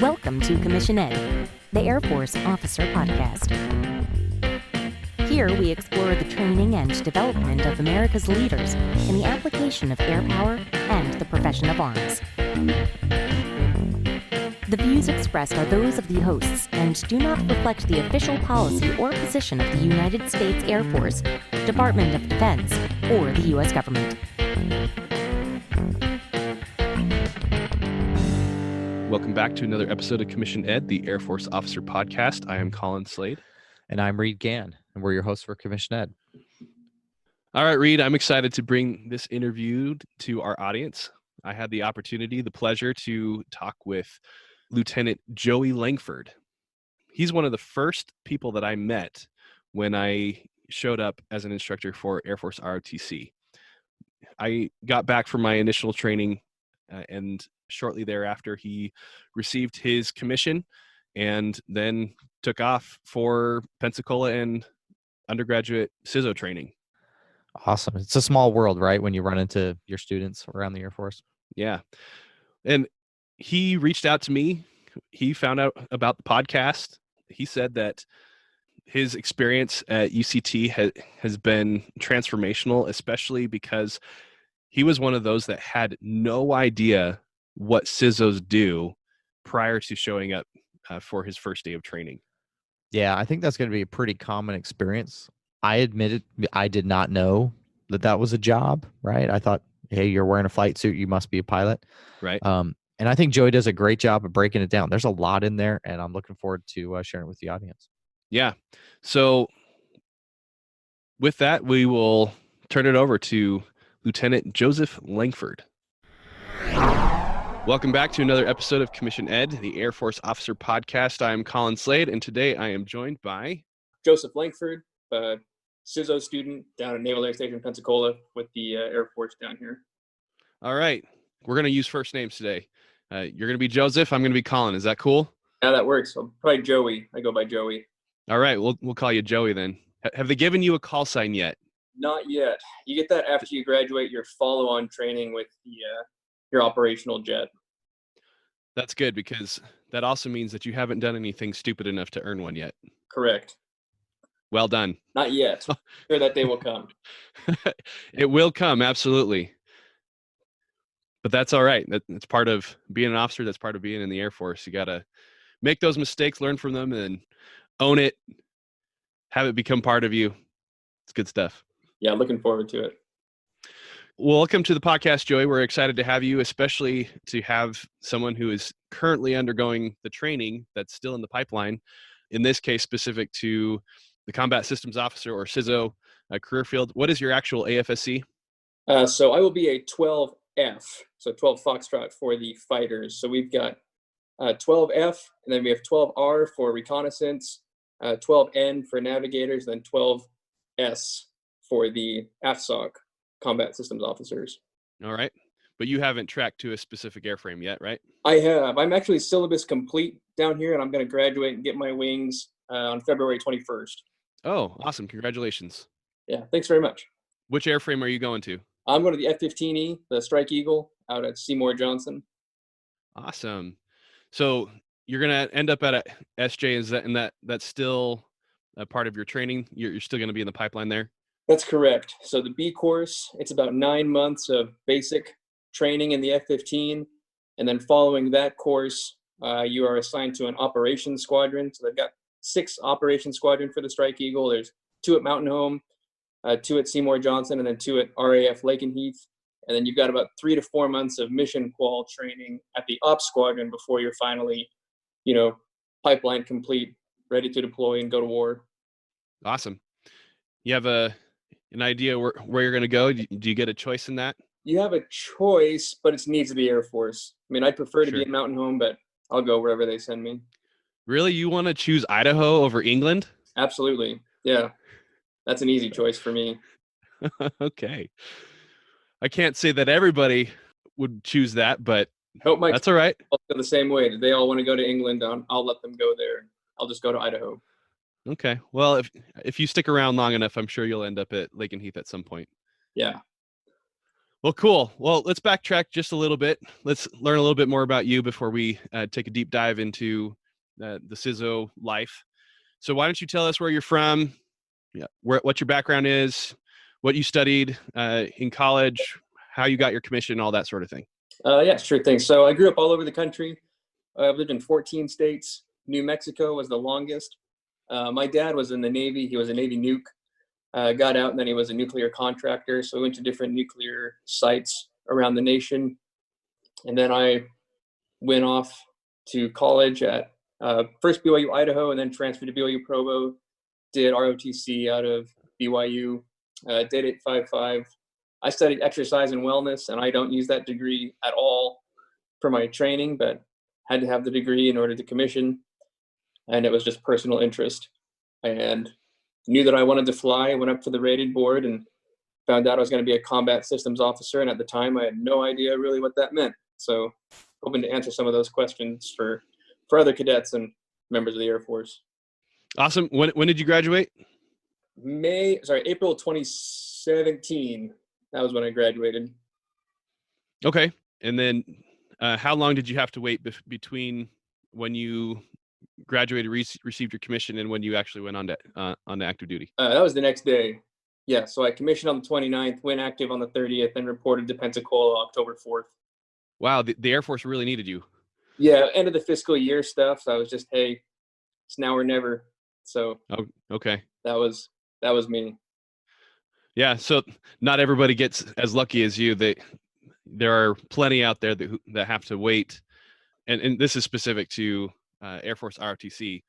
Welcome to Commission Ed, the Air Force Officer Podcast. Here we explore the training and development of America's leaders in the application of air power and the profession of arms. The views expressed are those of the hosts and do not reflect the official policy or position of the United States Air Force, Department of Defense, or the U.S. government. Welcome back to another episode of Commission Ed, the Air Force Officer Podcast. I am Colin Slade. And I'm Reed Gann, and we're your hosts for Commission Ed. All right, Reed, I'm excited to bring this interview to our audience. I had the opportunity, the pleasure to talk with Lieutenant Joey Langford. He's one of the first people that I met when I showed up as an instructor for Air Force ROTC. I got back from my initial training and shortly thereafter, he received his commission and then took off for Pensacola and undergraduate CSO training. Awesome. It's a small world, right? When you run into your students around the Air Force. Yeah. And he reached out to me. He found out about the podcast. He said that his experience at UCT has been transformational, especially because he was one of those that had no idea what CSOs do prior to showing up for his first day of training. Yeah, I think that's going to be a pretty common experience. I admitted I did not know that was a job, right? I thought, hey, you're wearing a flight suit, you must be a pilot. Right. And I think Joey does a great job of breaking it down. There's a lot in there, and I'm looking forward to sharing it with the audience. Yeah. So with that, we will turn it over to Lieutenant Joseph Langford. Welcome back to another episode of Commission Ed, the Air Force Officer Podcast. I am Colin Slade, and today I am joined by Joseph Langford, a CSO student down at Naval Air Station, Pensacola, with the Air Force down here. All right. We're going to use first names today. You're going to be Joseph. I'm going to be Colin. Is that cool? Yeah, that works. I'm probably Joey. I go by Joey. All right. We'll call you Joey then. Have they given you a call sign yet? Not yet. You get that after you graduate your follow-on training with your operational jet. That's good, because that also means that you haven't done anything stupid enough to earn one yet. Correct. Well done. Not yet. Sure, that day will come. It will come, absolutely. But that's all right. That's part of being an officer. That's part of being in the Air Force. You got to make those mistakes, learn from them, and own it. Have it become part of you. It's good stuff. Yeah, looking forward to it. Welcome to the podcast, Joey. We're excited to have you, especially to have someone who is currently undergoing the training that's still in the pipeline. In this case, specific to the Combat Systems Officer, or CSO, career field. What is your actual AFSC? So I will be a 12F, so 12 Foxtrot for the fighters. So we've got 12F, and then we have 12R for reconnaissance, 12N for navigators, and then 12S for the AFSOC, Combat Systems Officers. All right. But you haven't tracked to a specific airframe yet, right? I have. I'm actually syllabus complete down here, and I'm going to graduate and get my wings on February 21st. Oh, awesome. Congratulations. Yeah, thanks very much. Which airframe are you going to? I'm going to the F-15E, the Strike Eagle, out at Seymour Johnson. Awesome. So you're going to end up at a SJ. Is that's still a part of your training? You're still going to be in the pipeline there? That's correct. So the B course, it's about 9 months of basic training in the F-15. And then following that course, you are assigned to an operations squadron. So they've got 6 operations squadron for the Strike Eagle. There's 2 at Mountain Home, 2 at Seymour Johnson, and then 2 at RAF Lakenheath. And then you've got about 3 to 4 months of mission qual training at the ops squadron before you're finally, pipeline complete, ready to deploy and go to war. Awesome. You have an idea where you're going to go? Do you get a choice in that? You have a choice, but it needs to be Air Force. I mean, I'd prefer to be at Mountain Home, but I'll go wherever they send me. Really? You want to choose Idaho over England? Absolutely. Yeah. That's an easy choice for me. Okay. I can't say that everybody would choose that, but Hope that's all right. I'll go the same way. If they all want to go to England, I'll let them go there. I'll just go to Idaho. Okay. Well, if you stick around long enough, I'm sure you'll end up at Lakenheath at some point. Yeah. Well, cool. Well, let's backtrack just a little bit. Let's learn a little bit more about you before we take a deep dive into the CSO life. So why don't you tell us where you're from, what your background is, what you studied in college, how you got your commission, all that sort of thing. Yeah, sure thing. So I grew up all over the country. I've lived in 14 states. New Mexico was the longest. My dad was in the Navy. He was a Navy nuke. Got out, and then he was a nuclear contractor. So we went to different nuclear sites around the nation. And then I went off to college at first BYU Idaho, and then transferred to BYU Provo. Did ROTC out of BYU. Did 855. I studied exercise and wellness, and I don't use that degree at all for my training, but had to have the degree in order to commission. And it was just personal interest. And knew that I wanted to fly. Went up to the rated board and found out I was going to be a combat systems officer. And at the time, I had no idea really what that meant. So hoping to answer some of those questions for other cadets and members of the Air Force. Awesome. When did you graduate? April 2017. That was when I graduated. Okay. And then how long did you have to wait between when you graduated, received your commission, and when you actually went on to active duty? That was the next day. Yeah, so I commissioned on the 29th, went active on the 30th, and reported to Pensacola October 4th. Wow, the Air Force really needed you. Yeah, end of the fiscal year stuff. So I was just, hey, it's now or never. So okay, that was me. Yeah, so not everybody gets as lucky as you. There are plenty out there that have to wait, and this is specific to Air Force ROTC.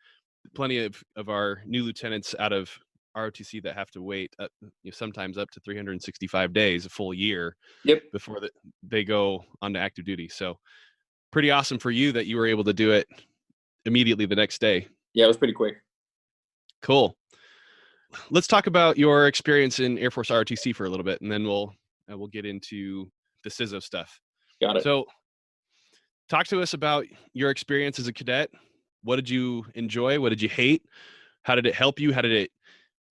Plenty of our new lieutenants out of ROTC that have to wait sometimes up to 365 days, a full year, before they go on to active duty. So pretty awesome for you that you were able to do it immediately the next day. Yeah, it was pretty quick. Cool. Let's talk about your experience in Air Force ROTC for a little bit, and then we'll get into the CSO stuff. Got it. So talk to us about your experience as a cadet. What did you enjoy? What did you hate? How did it help you? How did it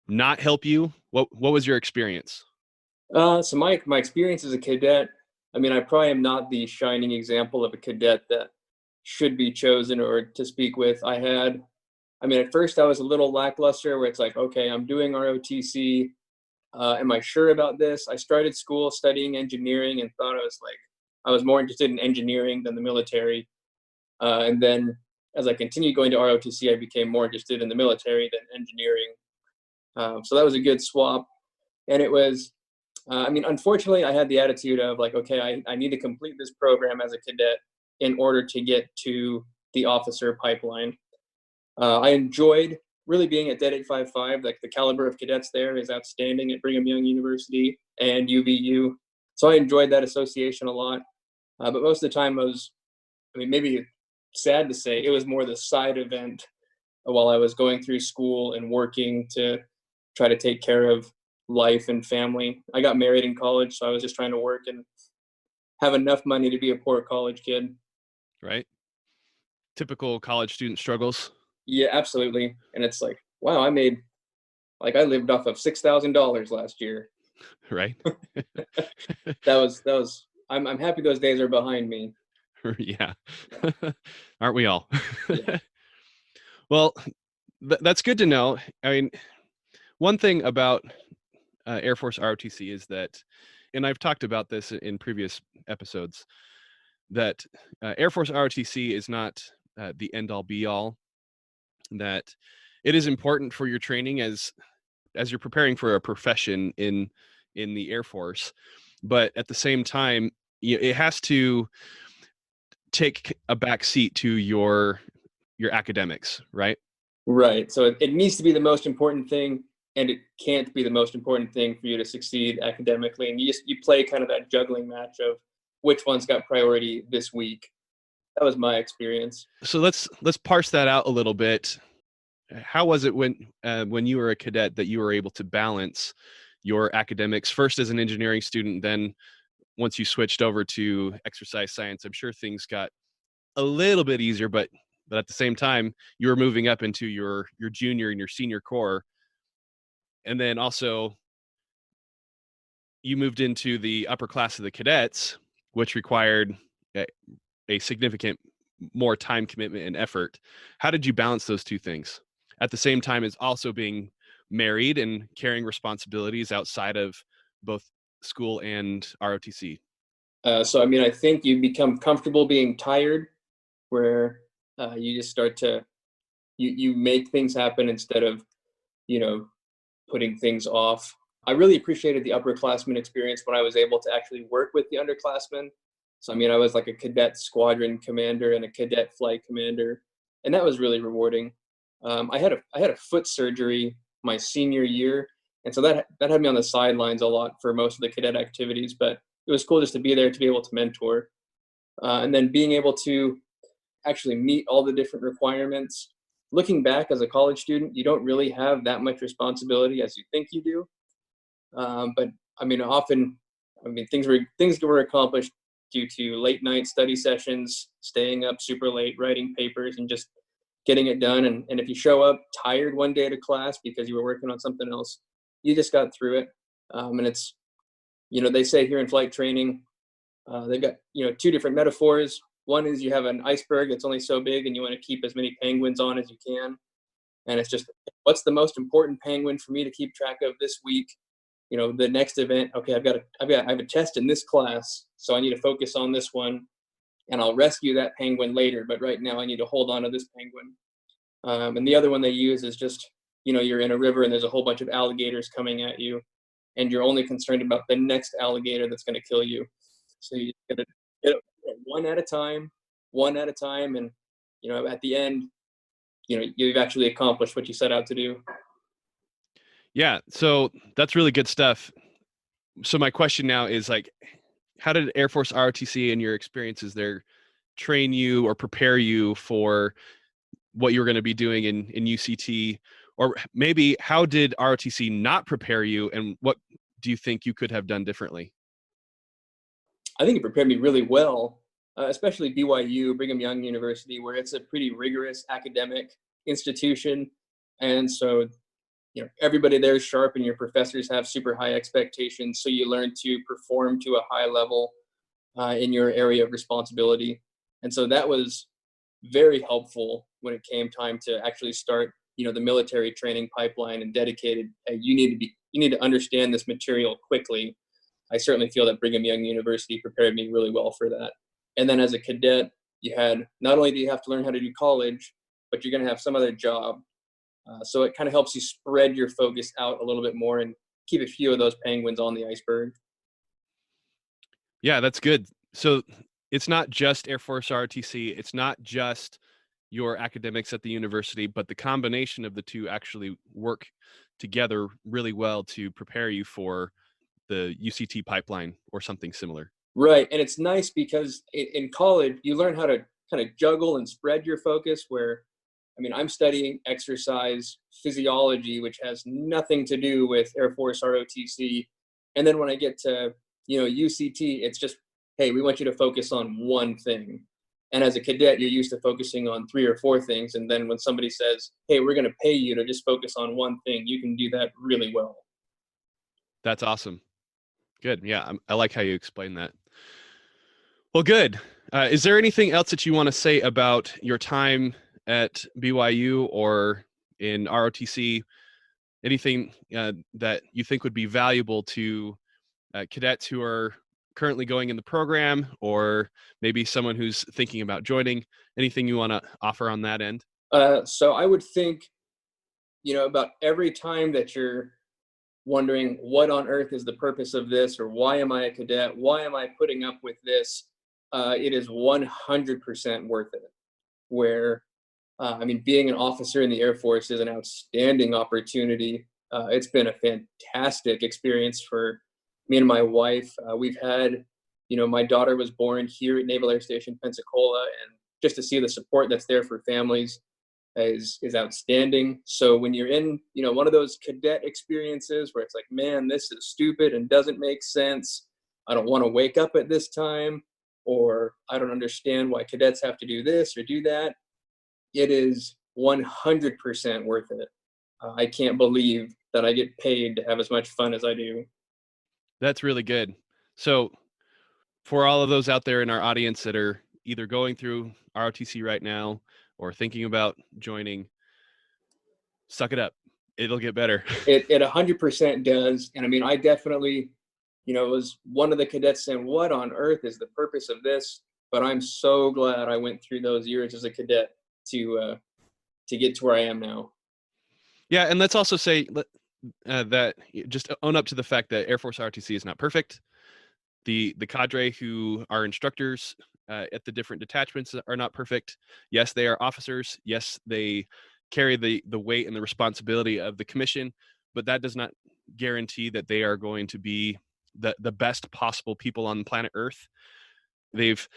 not help you? What was your experience? So my experience as a cadet, I mean, I probably am not the shining example of a cadet that should be chosen or to speak with. At first I was a little lackluster where it's like, okay, I'm doing ROTC. Am I sure about this? I started school studying engineering and thought I was more interested in engineering than the military. And then as I continued going to ROTC, I became more interested in the military than engineering. So that was a good swap. And it was, unfortunately, I had the attitude of like, okay, I need to complete this program as a cadet in order to get to the officer pipeline. I enjoyed really being at Det 855. Like the caliber of cadets there is outstanding at Brigham Young University and UVU. So I enjoyed that association a lot. But most of the time maybe sad to say, it was more the side event while I was going through school and working to try to take care of life and family. I got married in college, so I was just trying to work and have enough money to be a poor college kid. Right. Typical college student struggles. Yeah, absolutely. And it's like, wow, I lived off of $6,000 last year. Right. I'm happy those days are behind me. Yeah. Aren't we all? Yeah. Well, that's good to know. I mean, one thing about Air Force ROTC is that, and I've talked about this in previous episodes, that Air Force ROTC is not the end-all be-all. That it is important for your training as you're preparing for a profession in the Air Force, but at the same time, it has to take a back seat to your academics, right? Right. So it needs to be the most important thing, and it can't be the most important thing for you to succeed academically. And you play kind of that juggling match of which one's got priority this week. That was my experience. So let's parse that out a little bit. How was it when you were a cadet that you were able to balance your academics first as an engineering student, then once you switched over to exercise science? I'm sure things got a little bit easier, but at the same time, you were moving up into your junior and your senior corps, and then also you moved into the upper class of the cadets, which required a significant more time commitment and effort. How did you balance those two things at the same time as also being married and carrying responsibilities outside of both school and ROTC? So, I mean, I think you become comfortable being tired, where you just start to, you make things happen instead of, putting things off. I really appreciated the upperclassmen experience when I was able to actually work with the underclassmen. So, I mean, I was like a cadet squadron commander and a cadet flight commander, and that was really rewarding. I had a foot surgery my senior year, and so that had me on the sidelines a lot for most of the cadet activities. But it was cool just to be there, to be able to mentor, and then being able to actually meet all the different requirements. Looking back as a college student, you don't really have that much responsibility as you think you do. But I mean, often, things were accomplished due to late night study sessions, staying up super late, writing papers, and just getting it done. And if you show up tired one day to class because you were working on something else, you just got through it. And it's, they say here in flight training, they've got, two different metaphors. One is you have an iceberg that's only so big and you want to keep as many penguins on as you can. And it's just, what's the most important penguin for me to keep track of this week? The next event, okay, I have a test in this class, so I need to focus on this one, and I'll rescue that penguin later. But right now I need to hold on to this penguin. And the other one they use is just, you're in a river and there's a whole bunch of alligators coming at you, and you're only concerned about the next alligator that's going to kill you. So you got to get it one at a time, and at the end, you've actually accomplished what you set out to do. Yeah, so that's really good stuff. So my question now is, like, how did Air Force ROTC and your experiences there train you or prepare you for what you were going to be doing in UCT? Or maybe how did ROTC not prepare you, and what do you think you could have done differently? I think it prepared me really well, especially BYU, Brigham Young University, where it's a pretty rigorous academic institution. And so, everybody there is sharp and your professors have super high expectations. So you learn to perform to a high level in your area of responsibility. And so that was very helpful when it came time to actually start, the military training pipeline and dedicated. You need to understand this material quickly. I certainly feel that Brigham Young University prepared me really well for that. And then as a cadet, not only do you have to learn how to do college, but you're going to have some other job. So it kind of helps you spread your focus out a little bit more and keep a few of those penguins on the iceberg. Yeah, that's good. So it's not just Air Force ROTC. It's not just your academics at the university, but the combination of the two actually work together really well to prepare you for the UCT pipeline or something similar. Right. And it's nice because in college, you learn how to kind of juggle and spread your focus, where I'm studying exercise physiology, which has nothing to do with Air Force ROTC. And then when I get to, UCT, it's just, hey, we want you to focus on one thing. And as a cadet, you're used to focusing on 3 or 4 things. And then when somebody says, hey, we're going to pay you to just focus on one thing, you can do that really well. That's awesome. Good. Yeah, I like how you explain that. Well, good. Is there anything else that you want to say about your time at BYU or in ROTC? Anything that you think would be valuable to cadets who are currently going in the program, or maybe someone who's thinking about joining? Anything you want to offer on that end? So I would think, about every time that you're wondering what on earth is the purpose of this, or why am I a cadet? Why am I putting up with this? It is 100% worth it. Where, being an officer in the Air Force is an outstanding opportunity. It's been a fantastic experience for me and my wife. We've had, my daughter was born here at Naval Air Station Pensacola, and just to see the support that's there for families is outstanding. So when you're in, one of those cadet experiences where it's like, man, this is stupid and doesn't make sense. I don't want to wake up at this time, or I don't understand why cadets have to do this or do that. It is 100% worth it. I can't believe that I get paid to have as much fun as I do. That's really good. So for all of those out there in our audience that are either going through ROTC right now or thinking about joining, suck it up. It'll get better. It 100% does. And I mean, I definitely, was one of the cadets saying, what on earth is the purpose of this? But I'm so glad I went through those years as a cadet to get to where I am now. Yeah, and let's also say that just own up to the fact that Air Force ROTC is not perfect. The cadre who are instructors at the different detachments are not perfect. Yes, they are officers. Yes, they carry the weight and the responsibility of the commission, but that does not guarantee that they are going to be the best possible people on planet Earth. They've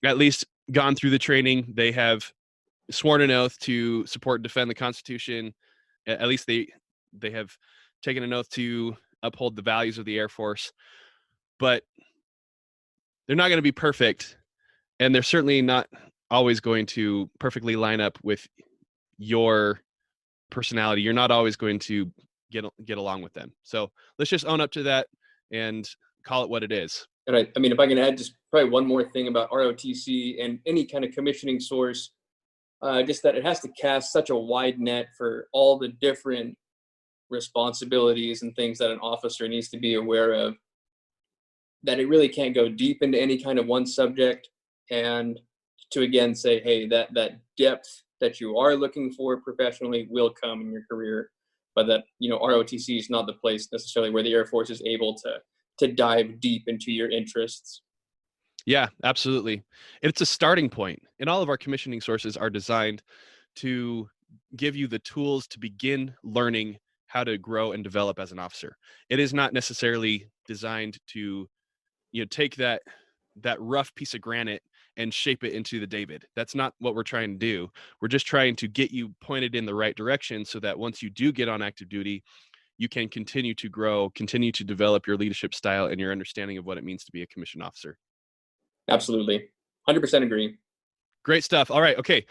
at least gone through the training. They have sworn an oath to support and defend the Constitution. At least they have taken an oath to uphold the values of the Air Force. But they're not going to be perfect, and they're certainly not always going to perfectly line up with your personality. You're not always going to get along with them. So let's just own up to that and call it what it is. And I mean, if I can add just probably one more thing about ROTC and any kind of commissioning source, just that it has to cast such a wide net for all the different responsibilities and things that an officer needs to be aware of, that it really can't go deep into any kind of one subject. And to again say, hey, that depth that you are looking for professionally will come in your career, but that, ROTC is not the place necessarily where the Air Force is able to dive deep into your interests. Yeah, absolutely. It's a starting point, and all of our commissioning sources are designed to give you the tools to begin learning how to grow and develop as an officer. It is not necessarily designed to, take that rough piece of granite and shape it into the David. That's not what we're trying to do. We're just trying to get you pointed in the right direction so that once you do get on active duty, you can continue to grow, continue to develop your leadership style and your understanding of what it means to be a commissioned officer. Absolutely. 100% agree. Great stuff. All right. Okay.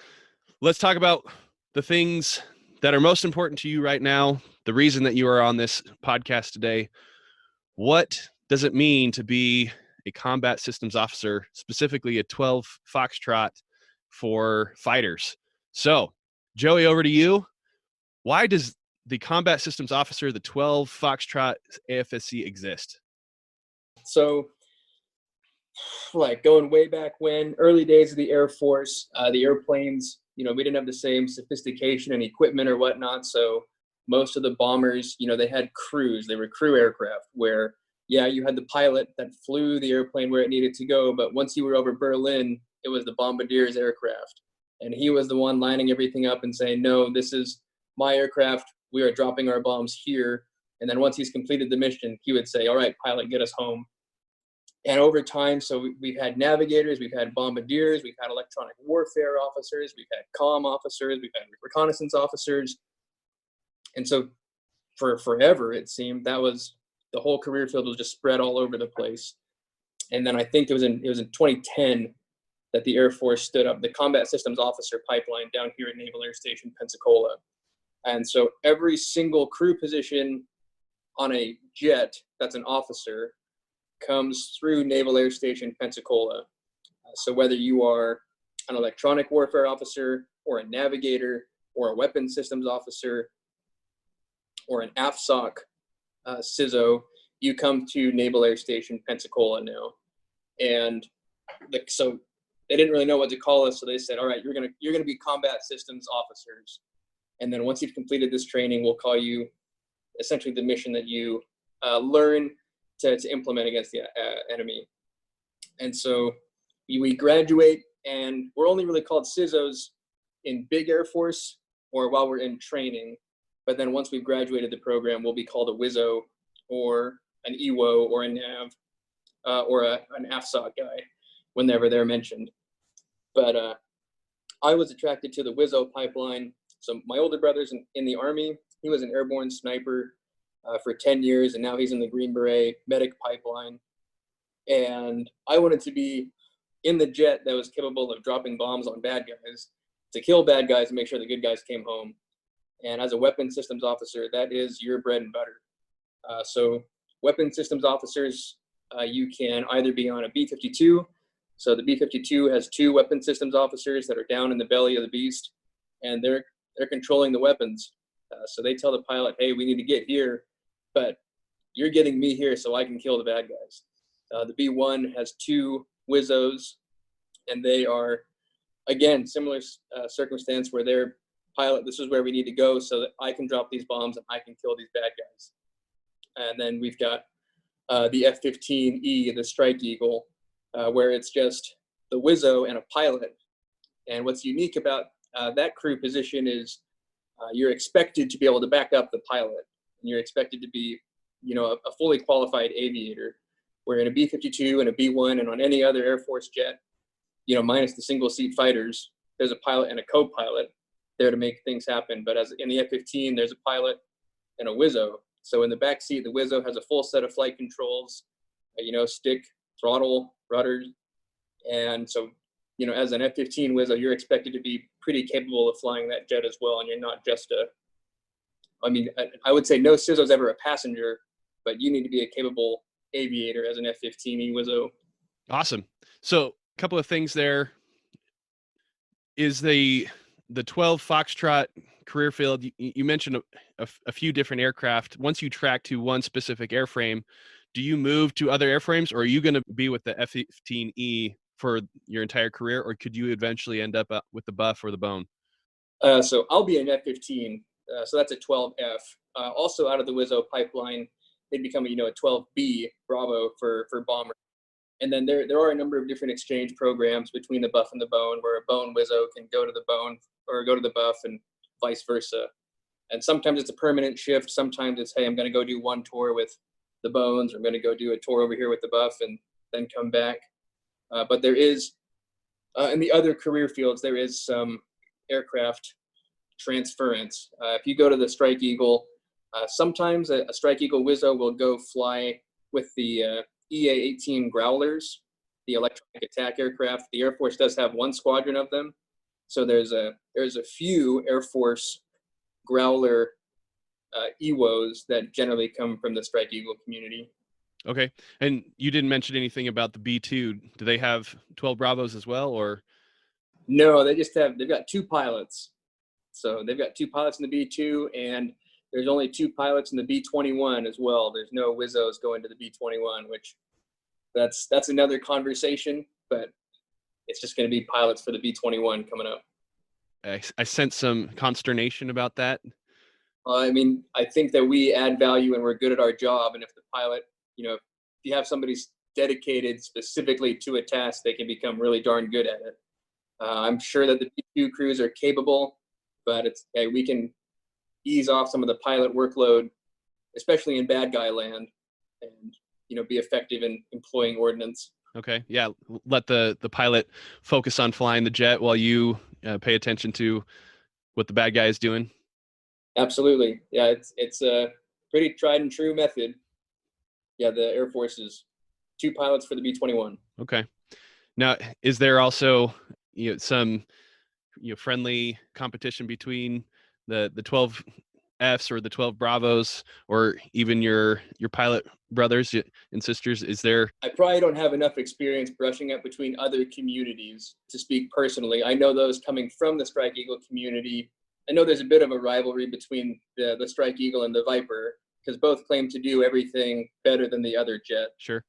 Let's talk about the things that are most important to you right now. The reason that you are on this podcast today. What does it mean to be a combat systems officer, specifically a 12 Foxtrot for fighters? So, Joey, over to you. Why does the combat systems officer, the 12 Foxtrot AFSC exist? So, like going way back when, early days of the Air Force, the airplanes, we didn't have the same sophistication and equipment or whatnot. So most of the bombers, they had crews. They were crew aircraft where, yeah, you had the pilot that flew the airplane where it needed to go. But once you were over Berlin, it was the bombardier's aircraft. And he was the one lining everything up and saying, no, this is my aircraft. We are dropping our bombs here. And then once he's completed the mission, he would say, all right, pilot, get us home. And over time, so we've had navigators, we've had bombardiers, we've had electronic warfare officers, we've had comm officers, we've had reconnaissance officers. And so for forever, it seemed that was the whole career field was just spread all over the place. And then I think it was in 2010 that the Air Force stood up the Combat Systems Officer pipeline down here at Naval Air Station Pensacola. And so every single crew position on a jet that's an officer comes through Naval Air Station Pensacola. So whether you are an electronic warfare officer or a navigator or a weapons systems officer or an AFSOC CSO, you come to Naval Air Station Pensacola now. And so they didn't really know what to call us, so they said, all right, you're gonna be combat systems officers. And then once you've completed this training, we'll call you essentially the mission that you learn to implement against the enemy. And so we graduate, and we're only really called CSOs in big Air Force or while we're in training. But then once we've graduated the program, we'll be called a Wizzo or an EWO or a NAV or an AFSOC guy whenever they're mentioned. But I was attracted to the Wizzo pipeline. So my older brother's in the Army. He was an airborne sniper for 10 years, and now he's in the Green Beret medic pipeline. And I wanted to be in the jet that was capable of dropping bombs on bad guys, to kill bad guys and make sure the good guys came home. And as a weapons systems officer, that is your bread and butter. So weapon systems officers, you can either be on a B-52. So the B-52 has 2 weapon systems officers that are down in the belly of the beast, and they're controlling the weapons. So they tell the pilot, hey, we need to get here, but you're getting me here so I can kill the bad guys. The B-1 has 2 Wizzos, and they are, again, similar circumstance where they're pilot, this is where we need to go so that I can drop these bombs and I can kill these bad guys. And then we've got the F-15E, the Strike Eagle, where it's just the Wizzo and a pilot. And what's unique about that crew position is you're expected to be able to back up the pilot. And you're expected to be, a fully qualified aviator, where in a B-52 and a B-1 and on any other Air Force jet, minus the single seat fighters, there's a pilot and a co-pilot there to make things happen. But as in the F-15, there's a pilot and a Wizzo. So in the back seat, the Wizzo has a full set of flight controls, stick, throttle, rudders. And so, as an F-15 Wizzo, you're expected to be pretty capable of flying that jet as well. And you're not just I would say no CISO's ever a passenger, but you need to be a capable aviator as an F-15E Wizzo. Awesome. So a couple of things there. Is the 12 Foxtrot career field, you mentioned a few different aircraft. Once you track to one specific airframe, do you move to other airframes, or are you going to be with the F-15E for your entire career, or could you eventually end up with the Buff or the Bone? So I'll be an F-15. So that's a 12F. Also out of the Wizzo pipeline, they'd become a 12B Bravo for bomber. And then there are a number of different exchange programs between the Buff and the Bone, where a Bone Wizzo can go to the Bone or go to the Buff and vice versa. And sometimes it's a permanent shift. Sometimes it's, hey, I'm going to go do one tour with the Bones, or I'm going to go do a tour over here with the Buff and then come back. But there is, in the other career fields, there is some aircraft transference. If you go to the Strike Eagle, sometimes a Strike Eagle Wizzo will go fly with the EA-18 Growlers, the electronic attack aircraft. The Air Force does have one squadron of them. So there's a few Air Force Growler EWOs that generally come from the Strike Eagle community. Okay. And you didn't mention anything about the B-2. Do they have 12 Bravos as well, or? No, they've got 2 pilots. So they've got 2 pilots in the B-2, and there's only 2 pilots in the B-21 as well. There's no Wizzos going to the B-21, which that's another conversation, but it's just going to be pilots for the B-21 coming up. I sense some consternation about that. I think that we add value and we're good at our job. And if the pilot, if you have somebody dedicated specifically to a task, they can become really darn good at it. I'm sure that the B-2 crews are capable, but we can ease off some of the pilot workload, especially in bad guy land, and be effective in employing ordnance. Okay, yeah, let the pilot focus on flying the jet while you pay attention to what the bad guy is doing. Absolutely, yeah, it's a pretty tried and true method. Yeah, the Air Force is 2 pilots for the B-21. Okay, now is there also some friendly competition between the 12 Fs or the 12 Bravos, or even your pilot brothers and sisters? Is there? I probably don't have enough experience brushing up between other communities to speak personally. I know those coming from the Strike Eagle community. I know there's a bit of a rivalry between the Strike Eagle and the Viper, because both claim to do everything better than the other jet. Sure.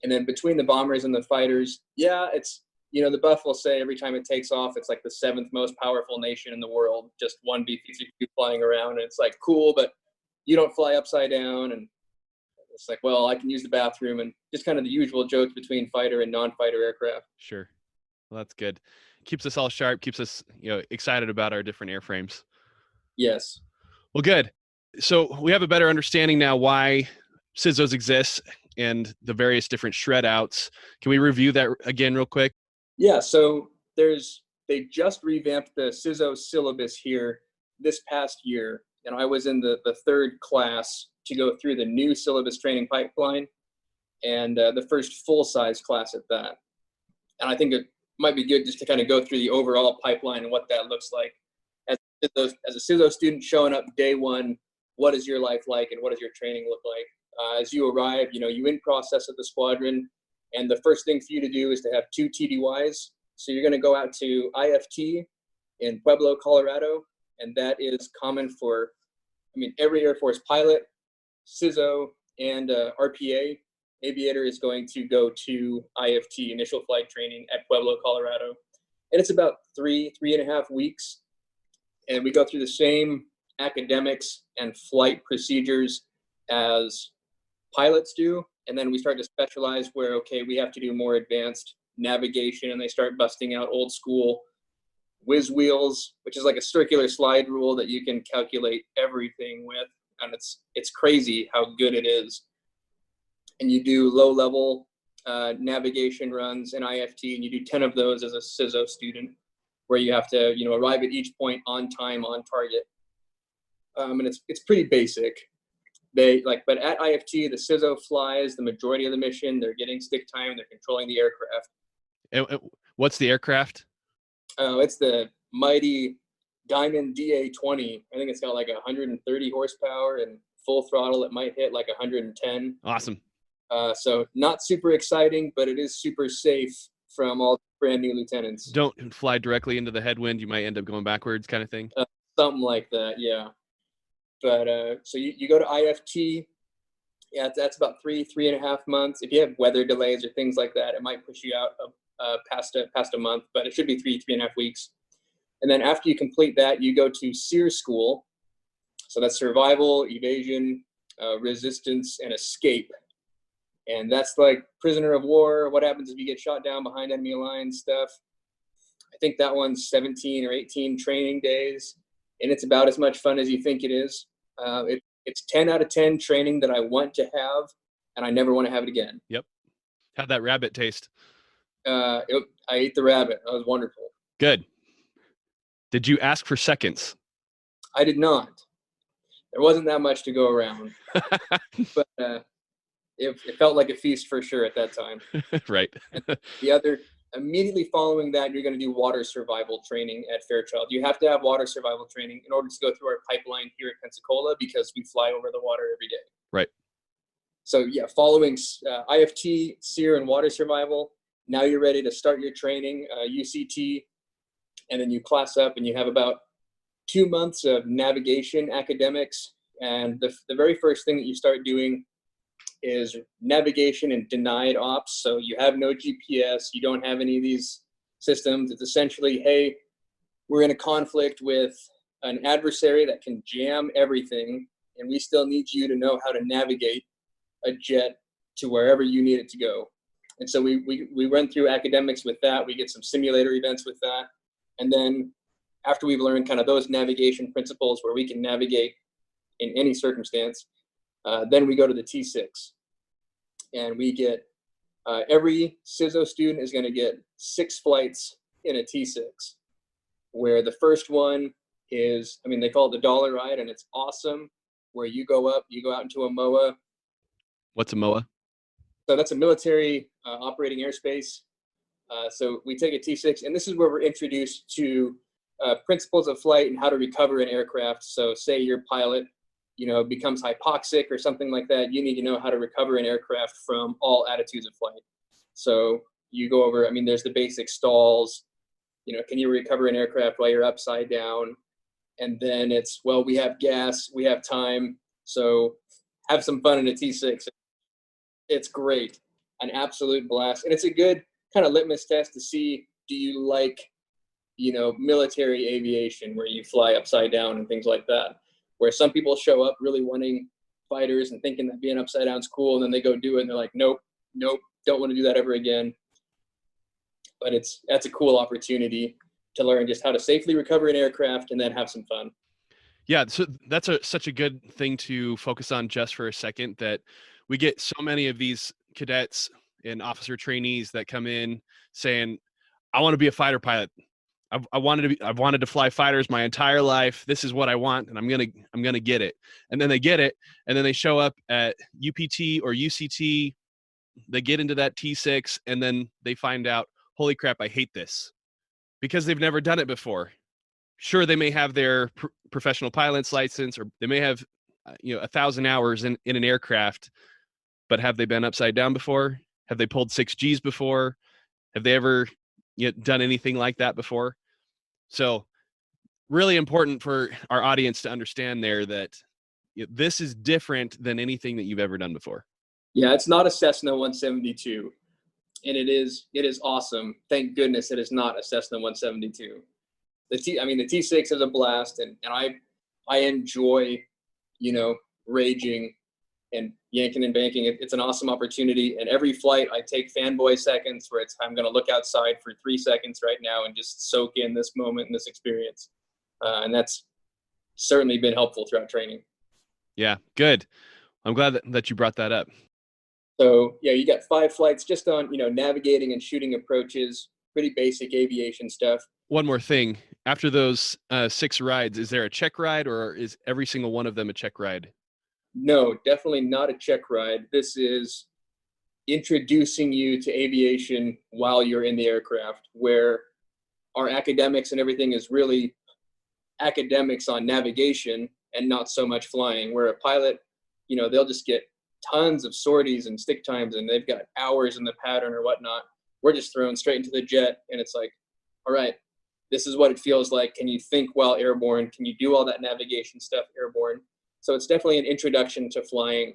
And then between the bombers and the fighters, yeah, it's, the Buff will say every time it takes off, it's like the 7th most powerful nation in the world, just one B-52 flying around. And it's like, cool, but you don't fly upside down. And it's like, well, I can use the bathroom, and just kind of the usual jokes between fighter and non-fighter aircraft. Sure. Well, that's good. Keeps us all sharp, keeps us, excited about our different airframes. Yes. Well, good. So we have a better understanding now why CISOs exist and the various different shred outs. Can we review that again real quick? Yeah, so they just revamped the CISO syllabus here this past year, and I was in the 3rd class to go through the new syllabus training pipeline, and the first full-size class at that. And I think it might be good just to kind of go through the overall pipeline and what that looks like. As a CISO student showing up day one, what is your life like and what does your training look like? As you arrive, you in process at the squadron, and the first thing for you to do is to have 2 TDYs. So you're going to go out to IFT in Pueblo, Colorado, and that is common for, every Air Force pilot, CSO, and RPA aviator is going to go to IFT, initial flight training, at Pueblo, Colorado. And it's about 3.5 weeks. And we go through the same academics and flight procedures as pilots do. And then we start to specialize where, okay, we have to do more advanced navigation, and they start busting out old school whiz wheels, which is like a circular slide rule that you can calculate everything with. And it's crazy how good it is. And you do low level navigation runs in IFT, and you do 10 of those as a CSO student, where you have to, arrive at each point on time, on target. And it's pretty basic. But at IFT, the CSO flies the majority of the mission. They're getting stick time. They're controlling the aircraft. And what's the aircraft? It's the mighty Diamond DA-20. I think it's got like 130 horsepower, and full throttle it might hit like 110. Awesome. So not super exciting, but it is super safe from all brand new lieutenants. Don't fly directly into the headwind. You might end up going backwards, kind of thing. Something like that, yeah. But so you go to IFT. Yeah, that's about 3.5 months. If you have weather delays or things like that, it might push you out past a month, but it should be 3.5 weeks. And then after you complete that, you go to SEER school. So that's survival, evasion, resistance, and escape. And that's like prisoner of war. What happens if you get shot down behind enemy lines stuff? I think that one's 17 or 18 training days, and it's about as much fun as you think it is. It's 10 out of 10 training that I want to have, and I never want to have it again. Yep. How'd that rabbit taste? I ate the rabbit. That was wonderful. Good. Did you ask for seconds? I did not. There wasn't that much to go around, but it felt like a feast for sure at that time. Right. Immediately following that, you're going to do water survival training at Fairchild. You have to have water survival training in order to go through our pipeline here at Pensacola, because we fly over the water every day. Right. So yeah, following IFT, SEER, and water survival, now you're ready to start your training, UCT, and then you class up, and you have about 2 months of navigation academics. And the very first thing that you start doing is navigation and denied ops. So you have no GPS, you don't have any of these systems. It's essentially, hey, we're in a conflict with an adversary that can jam everything, and we still need you to know how to navigate a jet to wherever you need it to go. And so we run through academics with that. We get some simulator events with that. And then after we've learned kind of those navigation principles where we can navigate in any circumstance, then we go to the T6, and we get every CSO student is going to get 6 flights in a T6, where the first one is, they call it the dollar ride, and it's awesome, where you go out into a MOA. What's a MOA? So that's a military operating airspace. So we take a T6, and this is where we're introduced to principles of flight and how to recover an aircraft. So say your pilot becomes hypoxic or something like that, you need to know how to recover an aircraft from all attitudes of flight. So you go over, there's the basic stalls, can you recover an aircraft while you're upside down? And then it's, well, we have gas, we have time, so have some fun in a T6. It's great, an absolute blast. And it's a good kind of litmus test to see, do you like, military aviation where you fly upside down and things like that? Where some people show up really wanting fighters and thinking that being upside down is cool, and then they go do it and they're like, nope, don't want to do that ever again. But that's a cool opportunity to learn just how to safely recover an aircraft and then have some fun. Yeah, so that's such a good thing to focus on just for a second, that we get so many of these cadets and officer trainees that come in saying, I want to be a fighter pilot. I've wanted to fly fighters my entire life. This is what I want, and I'm gonna get it. And then they get it, and then they show up at UPT or UCT. They get into that T6, and then they find out, holy crap, I hate this, because they've never done it before. Sure, they may have their professional pilot's license, or they may have 1,000 hours in an aircraft, but have they been upside down before? Have they pulled 6Gs before? Have they ever done anything like that before? So really important for our audience to understand there that this is different than anything that you've ever done before. Yeah, it's not a Cessna 172, and it is awesome. Thank goodness it is not a Cessna 172. The T6 is a blast, and I enjoy, raging and yanking and banking. It's an awesome opportunity. And every flight I take fanboy seconds where I'm going to look outside for 3 seconds right now and just soak in this moment and this experience. And that's certainly been helpful throughout training. Yeah, good. I'm glad that you brought that up. So yeah, you got 5 flights just on, navigating and shooting approaches, pretty basic aviation stuff. One more thing. After those 6 rides, is there a check ride, or is every single one of them a check ride? No, definitely not a check ride. This is introducing you to aviation while you're in the aircraft, where our academics and everything is really academics on navigation and not so much flying, where a pilot, they'll just get tons of sorties and stick times and they've got hours in the pattern or whatnot. We're just thrown straight into the jet, and it's like, all right, this is what it feels like. Can you think while airborne? Can you do all that navigation stuff airborne? So it's definitely an introduction to flying.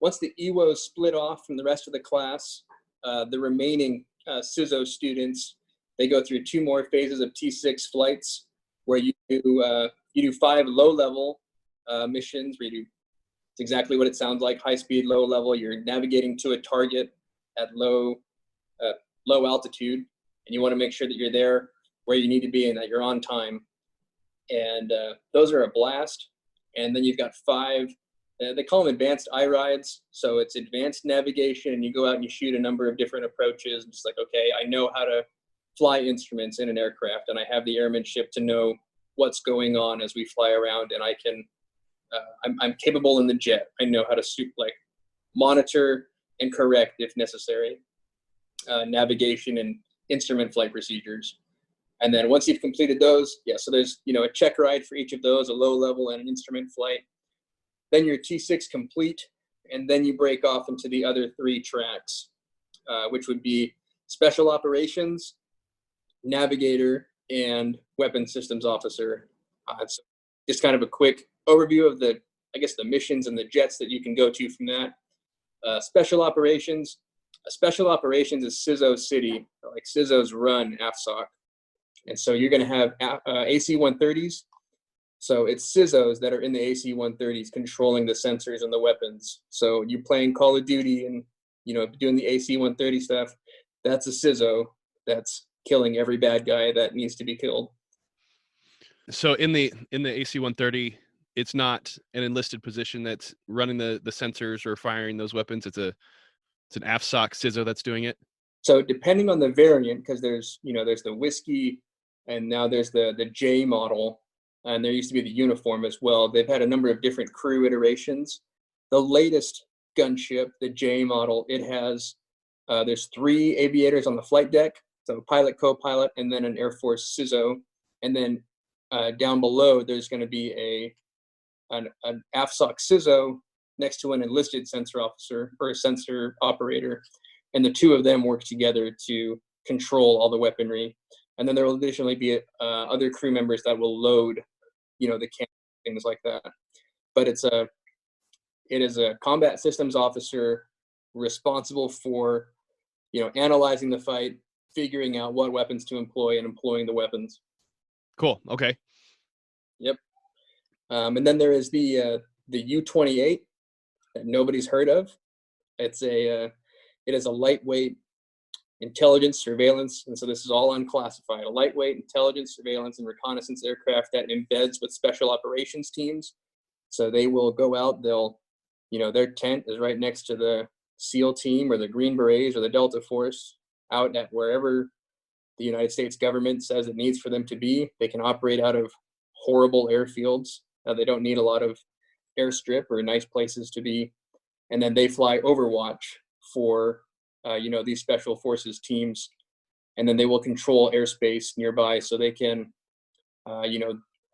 Once the EWOs split off from the rest of the class, the remaining CSO students, they go through 2 more phases of T6 flights, where you do 5 low-level missions, where you do, it's exactly what it sounds like, high-speed, low-level. You're navigating to a target at low altitude, and you want to make sure that you're there where you need to be and that you're on time. And those are a blast. And then you've got 5, they call them advanced I-rides. So it's advanced navigation, and you go out and you shoot a number of different approaches. Just like, okay, I know how to fly instruments in an aircraft, and I have the airmanship to know what's going on as we fly around, and I can, I'm capable in the jet. I know how to monitor and correct if necessary, navigation and instrument flight procedures. And then once you've completed those, so there's, a check ride for each of those, a low level and an instrument flight. Then you're T6 complete, and then you break off into the other 3 tracks, which would be special operations, navigator, and weapons systems officer. So just kind of a quick overview of the missions and the jets that you can go to from that. Special operations. Special operations is CSO City, like CSOs run AFSOC. And so you're going to have AC-130s. So it's CSOs that are in the AC-130s controlling the sensors and the weapons. So you're playing Call of Duty and, doing the AC-130 stuff. That's a CSO that's killing every bad guy that needs to be killed. So in the AC-130, it's not an enlisted position that's running the sensors or firing those weapons. It's an AFSOC CSO that's doing it. So depending on the variant, because there's the whiskey, and now there's the J model, and there used to be the uniform as well. They've had a number of different crew iterations. The latest gunship, the J model, it has there's 3 aviators on the flight deck, so pilot, co-pilot, and then an Air Force CSO. And then down below, there's going to be an AFSOC CSO next to an enlisted sensor officer or a sensor operator, and the 2 of them work together to control all the weaponry. And then there will additionally be other crew members that will load, the camera, things like that. But it is a combat systems officer responsible for, analyzing the fight, figuring out what weapons to employ, and employing the weapons. Cool. Okay. Yep. And then there is the U-28 that nobody's heard of. It is a lightweight intelligence, surveillance, and so this is all unclassified. A lightweight intelligence, surveillance, and reconnaissance aircraft that embeds with special operations teams. So they will go out, their tent is right next to the SEAL team or the Green Berets or the Delta Force out at wherever the United States government says it needs for them to be. They can operate out of horrible airfields. They don't need a lot of airstrip or nice places to be. And then they fly overwatch for these special forces teams, and then they will control airspace nearby so they can,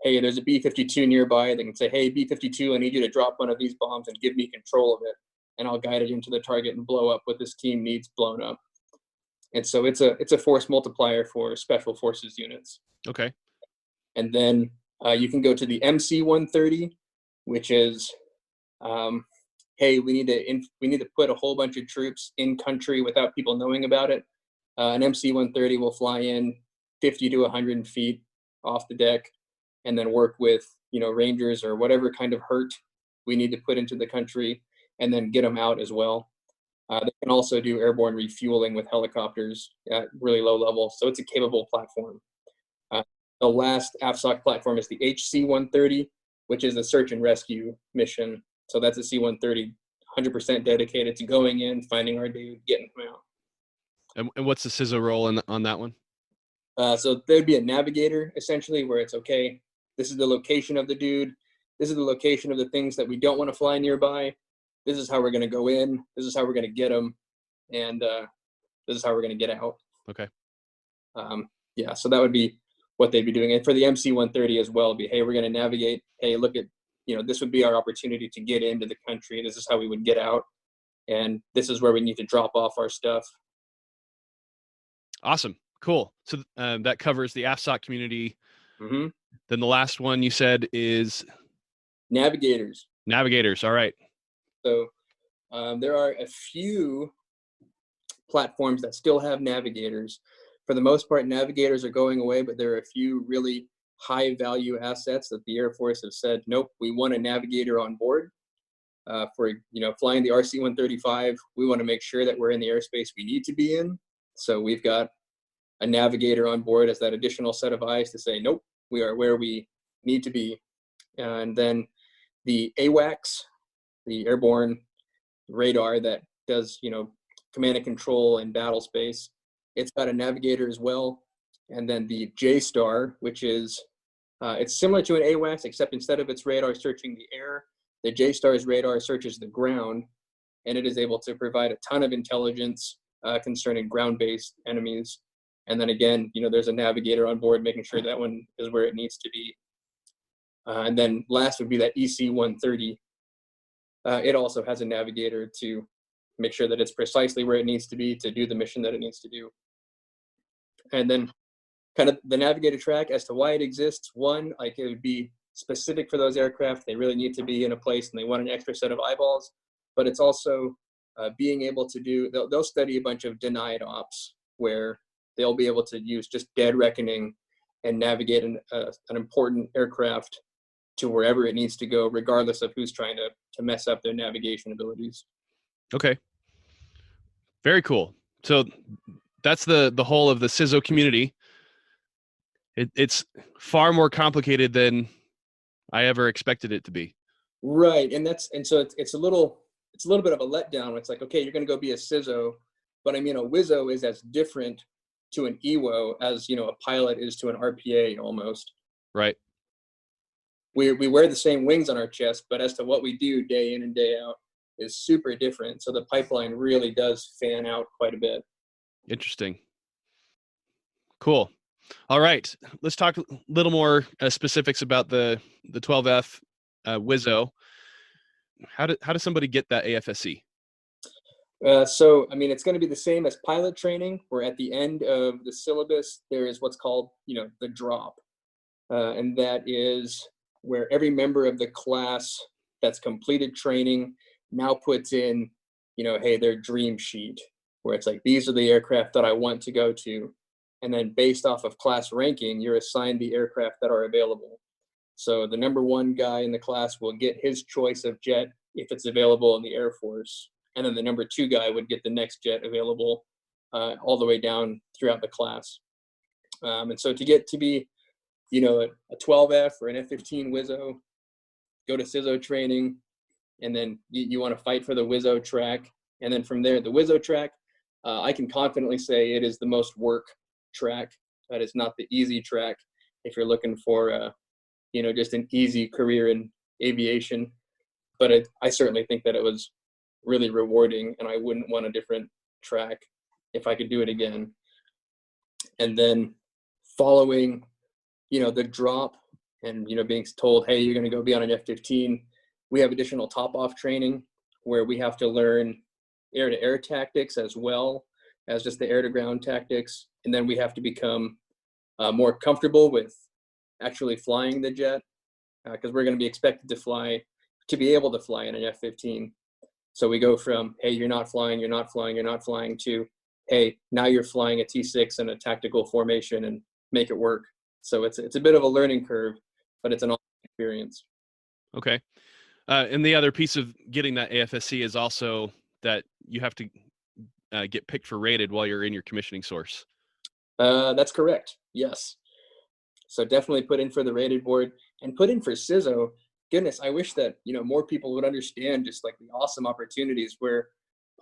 hey, there's a B-52 nearby. They can say, hey, B-52, I need you to drop one of these bombs and give me control of it, and I'll guide it into the target and blow up what this team needs blown up. And so it's a force multiplier for special forces units. Okay. And then you can go to the MC-130, which is, hey, we need to put a whole bunch of troops in country without people knowing about it. An MC-130 will fly in 50 to 100 feet off the deck, and then work with, Rangers or whatever kind of hurt we need to put into the country, and then get them out as well. They can also do airborne refueling with helicopters at really low levels, so it's a capable platform. The last AFSOC platform is the HC-130, which is a search and rescue mission. So that's a C-130, 100% dedicated to going in, finding our dude, getting them out. And what's the CSO role on that one? So there'd be a navigator, essentially, where it's, okay, this is the location of the dude. This is the location of the things that we don't want to fly nearby. This is how we're going to go in. This is how we're going to get them. And this is how we're going to get out. Okay. Yeah, so that would be what they'd be doing. And for the MC-130 as well, be, hey, we're going to navigate. Hey, look at, this would be our opportunity to get into the country. This is how we would get out. And this is where we need to drop off our stuff. Awesome. Cool. So that covers the AFSOC community. Mm-hmm. Then the last one you said is navigators. Navigators. All right. So there are a few platforms that still have navigators. For the most part, navigators are going away, but there are a few really high value assets that the Air Force have said, nope, we want a navigator on board. For flying the RC-135, we want to make sure that we're in the airspace we need to be in. So we've got a navigator on board as that additional set of eyes to say, nope, we are where we need to be. And then the AWACS, the airborne radar that does, command and control in battle space, it's got a navigator as well. And then the JSTAR, which is, it's similar to an AWACS, except instead of its radar searching the air, the JSTAR's radar searches the ground, and it is able to provide a ton of intelligence concerning ground-based enemies. And then again, there's a navigator on board making sure that one is where it needs to be. And then last would be that EC-130. It also has a navigator to make sure that it's precisely where it needs to be to do the mission that it needs to do. And then kind of the navigator track as to why it exists. One, like it would be specific for those aircraft. They really need to be in a place and they want an extra set of eyeballs. But it's also being able to do, they'll study a bunch of denied ops where they'll be able to use just dead reckoning and navigate an important aircraft to wherever it needs to go, regardless of who's trying to mess up their navigation abilities. Okay. Very cool. So that's the whole of the CSO community. It's far more complicated than I ever expected it to be. Right. And so it's a little bit of a letdown. It's like, okay, you're going to go be a CSO, but a Wizzo is as different to an EWO as, a pilot is to an RPA almost. Right. We wear the same wings on our chest, but as to what we do day in and day out is super different. So the pipeline really does fan out quite a bit. Interesting. Cool. All right. Let's talk a little more specifics about the 12F Wizzo. How does somebody get that AFSC? So, it's going to be the same as pilot training, where at the end of the syllabus, there is what's called, the drop. And that is where every member of the class that's completed training now puts in, hey, their dream sheet, where it's like, these are the aircraft that I want to go to. And then based off of class ranking, you're assigned the aircraft that are available. So the number one guy in the class will get his choice of jet if it's available in the Air Force. And then the number two guy would get the next jet available all the way down throughout the class. And so to get to be, a 12F or an F-15 Wizzo, go to CSO training, and then you want to fight for the Wizzo track. And then from there, the Wizzo track, I can confidently say it is the most work track. That is not the easy track if you're looking for, just an easy career in aviation. But I certainly think that it was really rewarding, and I wouldn't want a different track if I could do it again. And then following, the drop and, being told, hey, you're going to go be on an F-15. We have additional top-off training where we have to learn air-to-air tactics as well as just the air-to-ground tactics. And then we have to become more comfortable with actually flying the jet, because we're going to be expected to be able to fly in an F-15. So we go from, hey, you're not flying, to, hey, now you're flying a T-6 in a tactical formation and make it work. So it's a bit of a learning curve, but it's an awesome experience. Okay. And the other piece of getting that AFSC is also that you have to get picked for rated while you're in your commissioning source. That's correct. Yes. So definitely put in for the rated board and put in for CSO. Goodness, I wish that, more people would understand just like the awesome opportunities where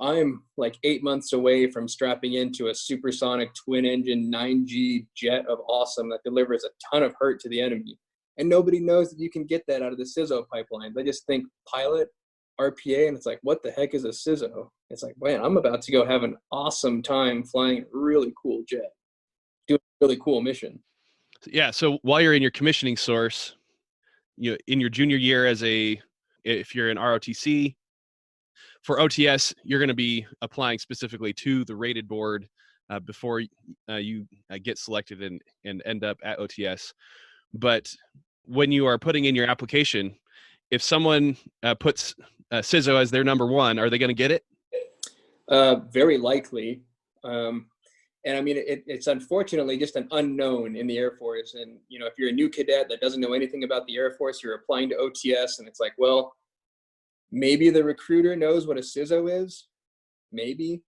I'm like 8 months away from strapping into a supersonic twin engine 9G jet of awesome that delivers a ton of hurt to the enemy. And nobody knows that you can get that out of the CSO pipeline. They just think pilot, RPA, and it's like, what the heck is a CSO? It's like, man, I'm about to go have an awesome time flying a really cool jet, doing a really cool mission. Yeah. So while you're in your commissioning source, in your junior year if you're in ROTC, for OTS, you're going to be applying specifically to the rated board before you get selected and end up at OTS. But when you are putting in your application, if someone puts CSO as their number one, are they going to get it? Very likely. And I mean, it's unfortunately just an unknown in the Air Force. And, if you're a new cadet that doesn't know anything about the Air Force, you're applying to OTS, and it's like, well, maybe the recruiter knows what a CSO is, maybe.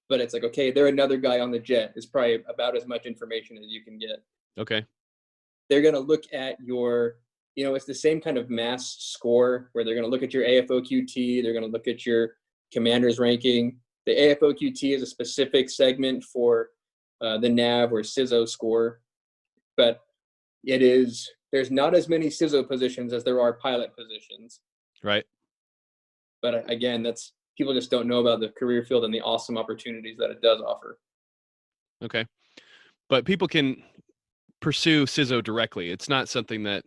But it's like, okay, they're another guy on the jet. It's probably about as much information as you can get. Okay. They're going to look at your, it's the same kind of mass score where they're going to look at your AFOQT. They're going to look at your commander's ranking. The AFOQT is a specific segment for the NAV or CSO score, but there's not as many CSO positions as there are pilot positions. Right. But again, people just don't know about the career field and the awesome opportunities that it does offer. Okay. But people can pursue CSO directly. It's not something that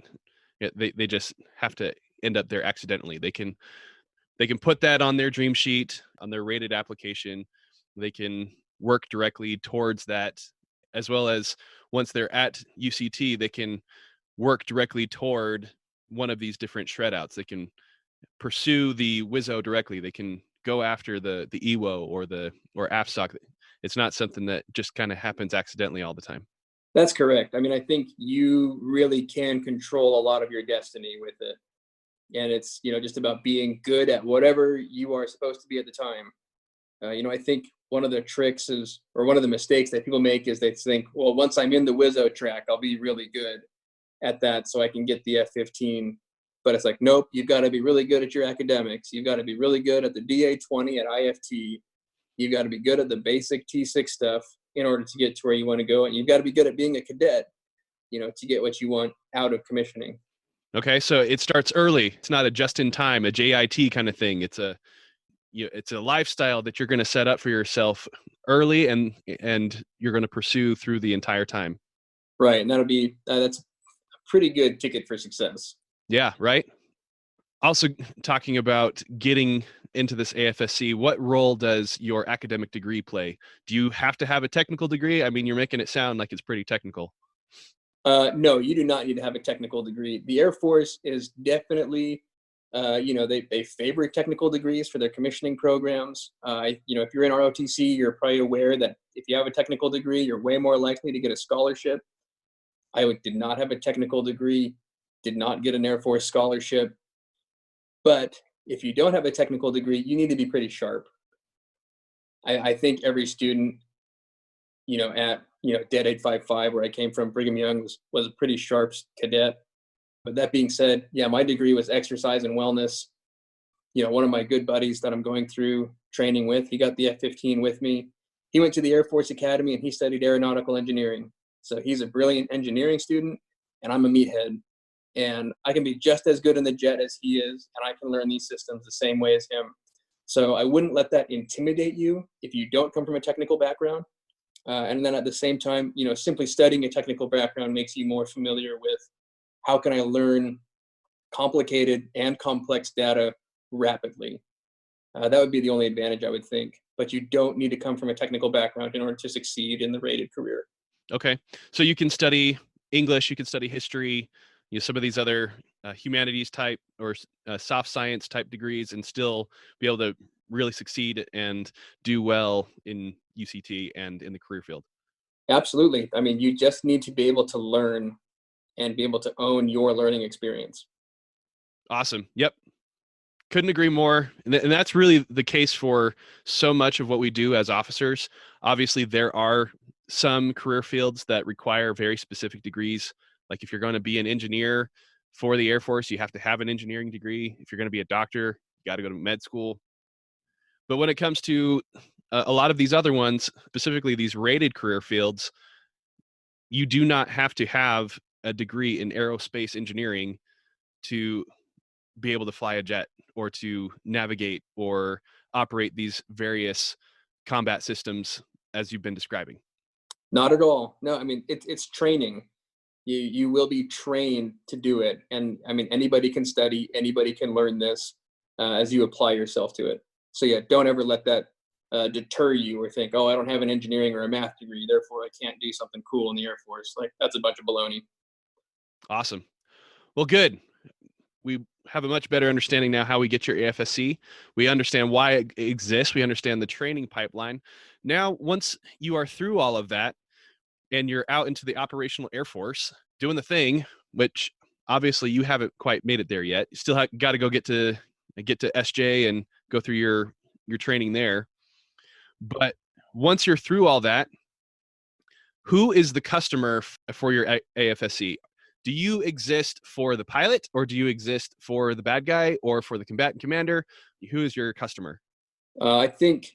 they just have to end up there accidentally. They can put that on their dream sheet, on their rated application. They can work directly towards that, as well as once they're at UCT, they can work directly toward one of these different shred outs. They can pursue the Wizzo directly. They can go after the EWO or AFSOC. It's not something that just kind of happens accidentally all the time. That's correct. I mean, I think you really can control a lot of your destiny with it. And it's, just about being good at whatever you are supposed to be at the time. I think one of the tricks one of the mistakes that people make is they think, well, once I'm in the Wizzo track, I'll be really good at that so I can get the F-15. But it's like, nope, you've got to be really good at your academics. You've got to be really good at the DA-20 at IFT. You've got to be good at the basic T6 stuff in order to get to where you want to go. And you've got to be good at being a cadet, to get what you want out of commissioning. Okay, so it starts early. It's not a just-in-time, a JIT kind of thing. It's a lifestyle that you're going to set up for yourself early, and you're going to pursue through the entire time. Right, and that's a pretty good ticket for success. Yeah, right. Also, talking about getting into this AFSC, what role does your academic degree play? Do you have to have a technical degree? I mean, you're making it sound like it's pretty technical. No, you do not need to have a technical degree. The Air Force is definitely, they favor technical degrees for their commissioning programs. If you're in ROTC, you're probably aware that if you have a technical degree, you're way more likely to get a scholarship. I did not have a technical degree, did not get an Air Force scholarship. But if you don't have a technical degree, you need to be pretty sharp. I think every student, at DED 855, where I came from, Brigham Young, was a pretty sharp cadet. But that being said, yeah, my degree was exercise and wellness. One of my good buddies that I'm going through training with, he got the F-15 with me. He went to the Air Force Academy and he studied aeronautical engineering. So he's a brilliant engineering student, and I'm a meathead. And I can be just as good in the jet as he is, and I can learn these systems the same way as him. So I wouldn't let that intimidate you if you don't come from a technical background. And then at the same time, simply studying a technical background makes you more familiar with how can I learn complicated and complex data rapidly? That would be the only advantage, I would think. But you don't need to come from a technical background in order to succeed in the rated career. Okay. So you can study English, you can study history, some of these other humanities type or soft science type degrees and still be able to really succeed and do well in UCT and in the career field. Absolutely. I mean, you just need to be able to learn and be able to own your learning experience. Awesome. Yep. Couldn't agree more. And that's really the case for so much of what we do as officers. Obviously, there are some career fields that require very specific degrees. Like if you're going to be an engineer for the Air Force, you have to have an engineering degree. If you're going to be a doctor, you got to go to med school. But when it comes to a lot of these other ones, specifically these rated career fields, you do not have to have a degree in aerospace engineering to be able to fly a jet or to navigate or operate these various combat systems as you've been describing. Not at all. No, I mean, it's training. You will be trained to do it. And I mean, anybody can study, anybody can learn this as you apply yourself to it. So yeah, don't ever let that deter you or think, oh, I don't have an engineering or a math degree, therefore I can't do something cool in the Air Force. Like, that's a bunch of baloney. Awesome. Well, good. We have a much better understanding now how we get your AFSC. We understand why it exists. We understand the training pipeline. Now, once you are through all of that and you're out into the operational Air Force doing the thing, which obviously you haven't quite made it there yet. You still got to go get to SJ and go through your training there. But once you're through all that, who is the customer for your AFSC? Do you exist for the pilot, or do you exist for the bad guy, or for the combatant commander? Who is your customer? I think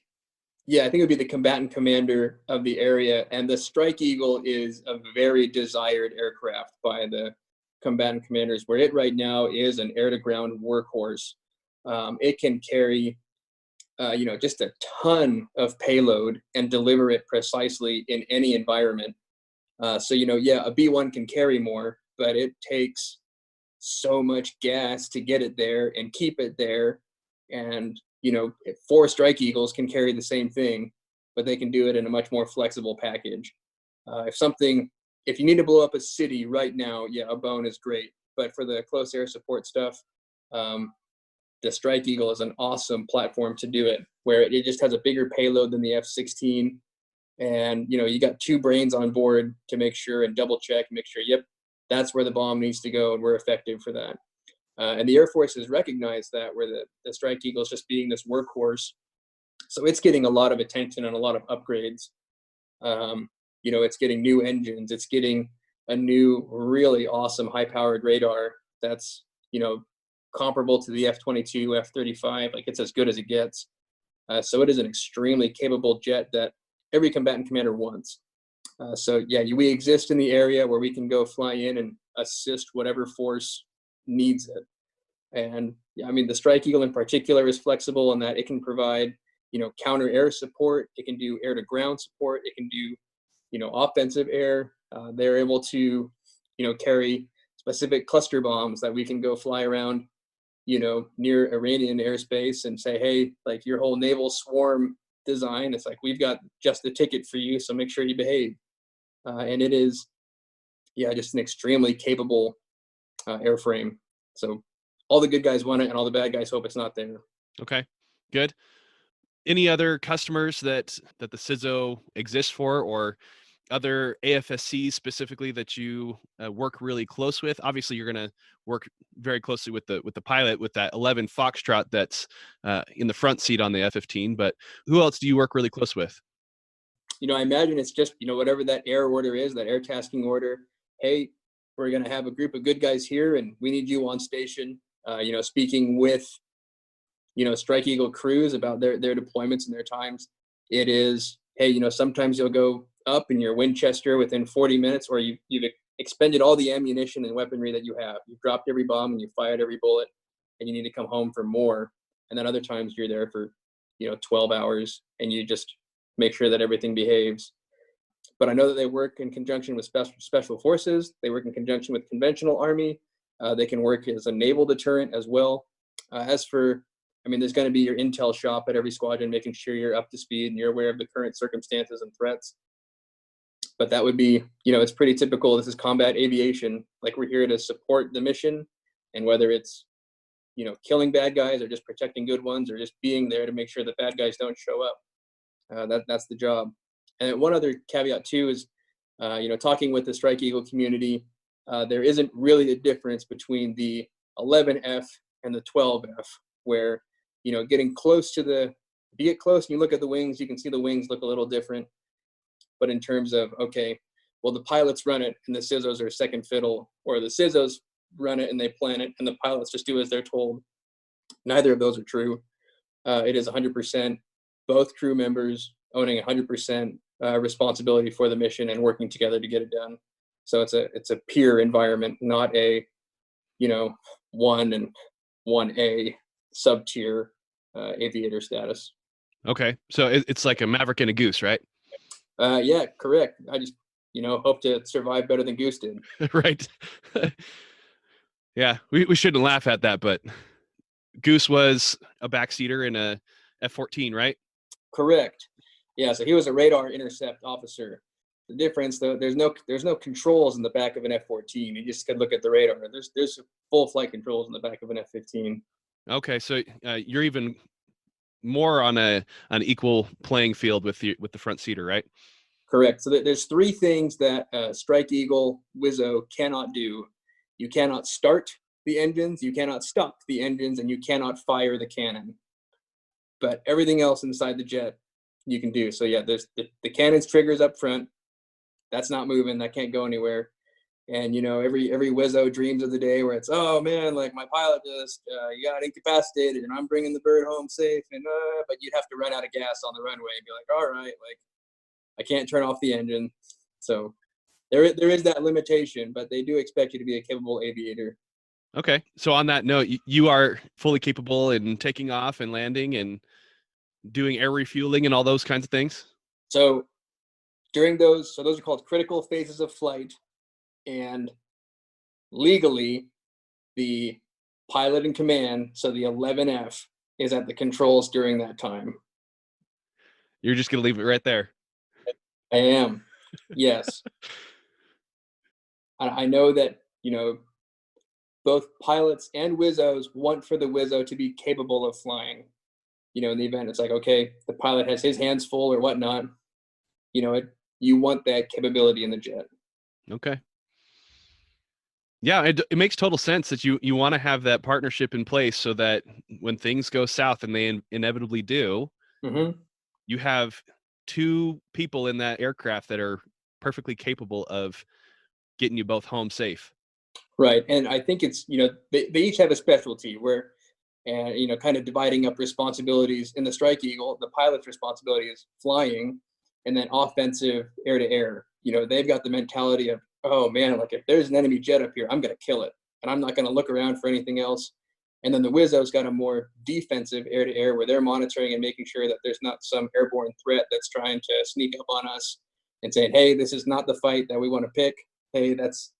it would be the combatant commander of the area. And the Strike Eagle is a very desired aircraft by the combatant commanders, where it right now is an air-to-ground workhorse. It can carry, just a ton of payload and deliver it precisely in any environment. A B-1 can carry more, but it takes so much gas to get it there and keep it there. And, 4 Strike Eagles can carry the same thing, but they can do it in a much more flexible package. If you need to blow up a city right now, a bone is great. But for the close air support stuff, the Strike Eagle is an awesome platform to do it, where it just has a bigger payload than the F-16. And, you got 2 brains on board to make sure and double check, make sure, yep, that's where the bomb needs to go, and we're effective for that. And the Air Force has recognized that, where the Strike Eagle is just being this workhorse. So it's getting a lot of attention and a lot of upgrades. It's getting new engines. It's getting a new, really awesome high-powered radar that's, comparable to the F-22, F-35. Like, it's as good as it gets. So it is an extremely capable jet that every combatant commander wants. We exist in the area where we can go fly in and assist whatever force needs it. And the Strike Eagle in particular is flexible in that it can provide, counter air support. It can do air to ground support. It can do, offensive air. They're able to, carry specific cluster bombs that we can go fly around, near Iranian airspace and say, hey, like, your whole naval swarm design, it's like, we've got just the ticket for you, so make sure you behave. And it is, just an extremely capable airframe. So all the good guys want it, and all the bad guys hope it's not there. Okay, good. Any other customers that the CSO exists for, or other AFSCs specifically that you work really close with? Obviously, you're going to work very closely with the pilot, with that 11 Foxtrot that's in the front seat on the F-15. But who else do you work really close with? I imagine it's just, whatever that air order is, that air tasking order. Hey, we're going to have a group of good guys here, and we need you on station. Speaking with, Strike Eagle crews about their deployments and their times. It is, hey, sometimes you'll go up in your Winchester within 40 minutes, or you've expended all the ammunition and weaponry that you have. You've dropped every bomb and you fired every bullet, and you need to come home for more. And then other times you're there for, 12 hours, and you just make sure that everything behaves. but I know that they work in conjunction with special forces. They work in conjunction with conventional Army. They can work as a naval deterrent as well. There's going to be your intel shop at every squadron, making sure you're up to speed and you're aware of the current circumstances and threats. But that would be, it's pretty typical. This is combat aviation. Like, we're here to support the mission, and whether it's, killing bad guys or just protecting good ones or just being there to make sure that bad guys don't show up. That's the job. And one other caveat too is, talking with the Strike Eagle community, there isn't really a difference between the 11F and the 12F, where, getting close to if you get close and you look at the wings, you can see the wings look a little different. But in terms of, okay, well, the pilots run it and the CSOs are second fiddle, or the CSOs run it and they plan it and the pilots just do as they're told. Neither of those are true. It is 100% both crew members owning 100% responsibility for the mission and working together to get it done. So it's a peer environment, not a, 1 and 1A sub-tier aviator status. Okay. So it's like a maverick and a goose, right? Yeah, correct. I just, hope to survive better than Goose did. Right. Yeah, we shouldn't laugh at that, but Goose was a backseater in a F-14, right? Correct. Yeah, so he was a radar intercept officer. The difference, though, there's no controls in the back of an F-14. You just could look at the radar. There's full flight controls in the back of an F-15. Okay, so you're even more on an equal playing field with the front seater, right? Correct. So there's 3 things that Strike Eagle Wizzo cannot do. You cannot start the engines, you cannot stop the engines, and you cannot fire the cannon. But everything else inside the jet you can do. So yeah, there's the cannon's triggers up front. That's not moving. That can't go anywhere. And every Wizzo dreams of the day where it's, oh man, like my pilot just got incapacitated and I'm bringing the bird home safe, and but you'd have to run out of gas on the runway and be like, all right, like I can't turn off the engine. So there is that limitation, but they do expect you to be a capable aviator. Okay. So on that note, you are fully capable in taking off and landing and doing air refueling and all those kinds of things? So those are called critical phases of flight, and legally the pilot in command, so the 11F, is at the controls during that time. You're just going to leave it right there. I am. Yes. I know that, both pilots and Wizzos want for the Wizzo to be capable of flying. In the event it's like, okay, the pilot has his hands full or whatnot, you want that capability in the jet. Okay. Yeah, it makes total sense that you want to have that partnership in place so that when things go south, and they inevitably do, mm-hmm. You have 2 people in that aircraft that are perfectly capable of getting you both home safe. Right. And I think it's, they each have a specialty where, and, kind of dividing up responsibilities. In the Strike Eagle, the pilot's responsibility is flying, and then offensive air to air. They've got the mentality of, oh man, like if there's an enemy jet up here, I'm going to kill it, and I'm not going to look around for anything else. And then the Wizzo's got a more defensive air to air, where they're monitoring and making sure that there's not some airborne threat that's trying to sneak up on us and saying, hey, this is not the fight that we want to pick. Hey, that's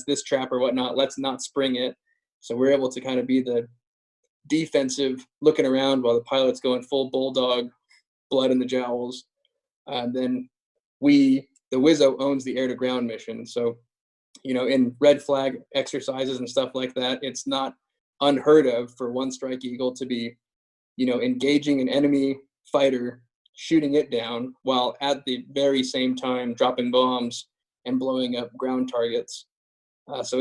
this trap or whatnot. Let's not spring it. So we're able to kind of be the defensive, looking around while the pilot's going full bulldog, blood in the jowls. Then the Wizzo owns the air to ground mission. So, in red flag exercises and stuff like that, it's not unheard of for one Strike Eagle to be, engaging an enemy fighter, shooting it down, while at the very same time dropping bombs and blowing up ground targets. So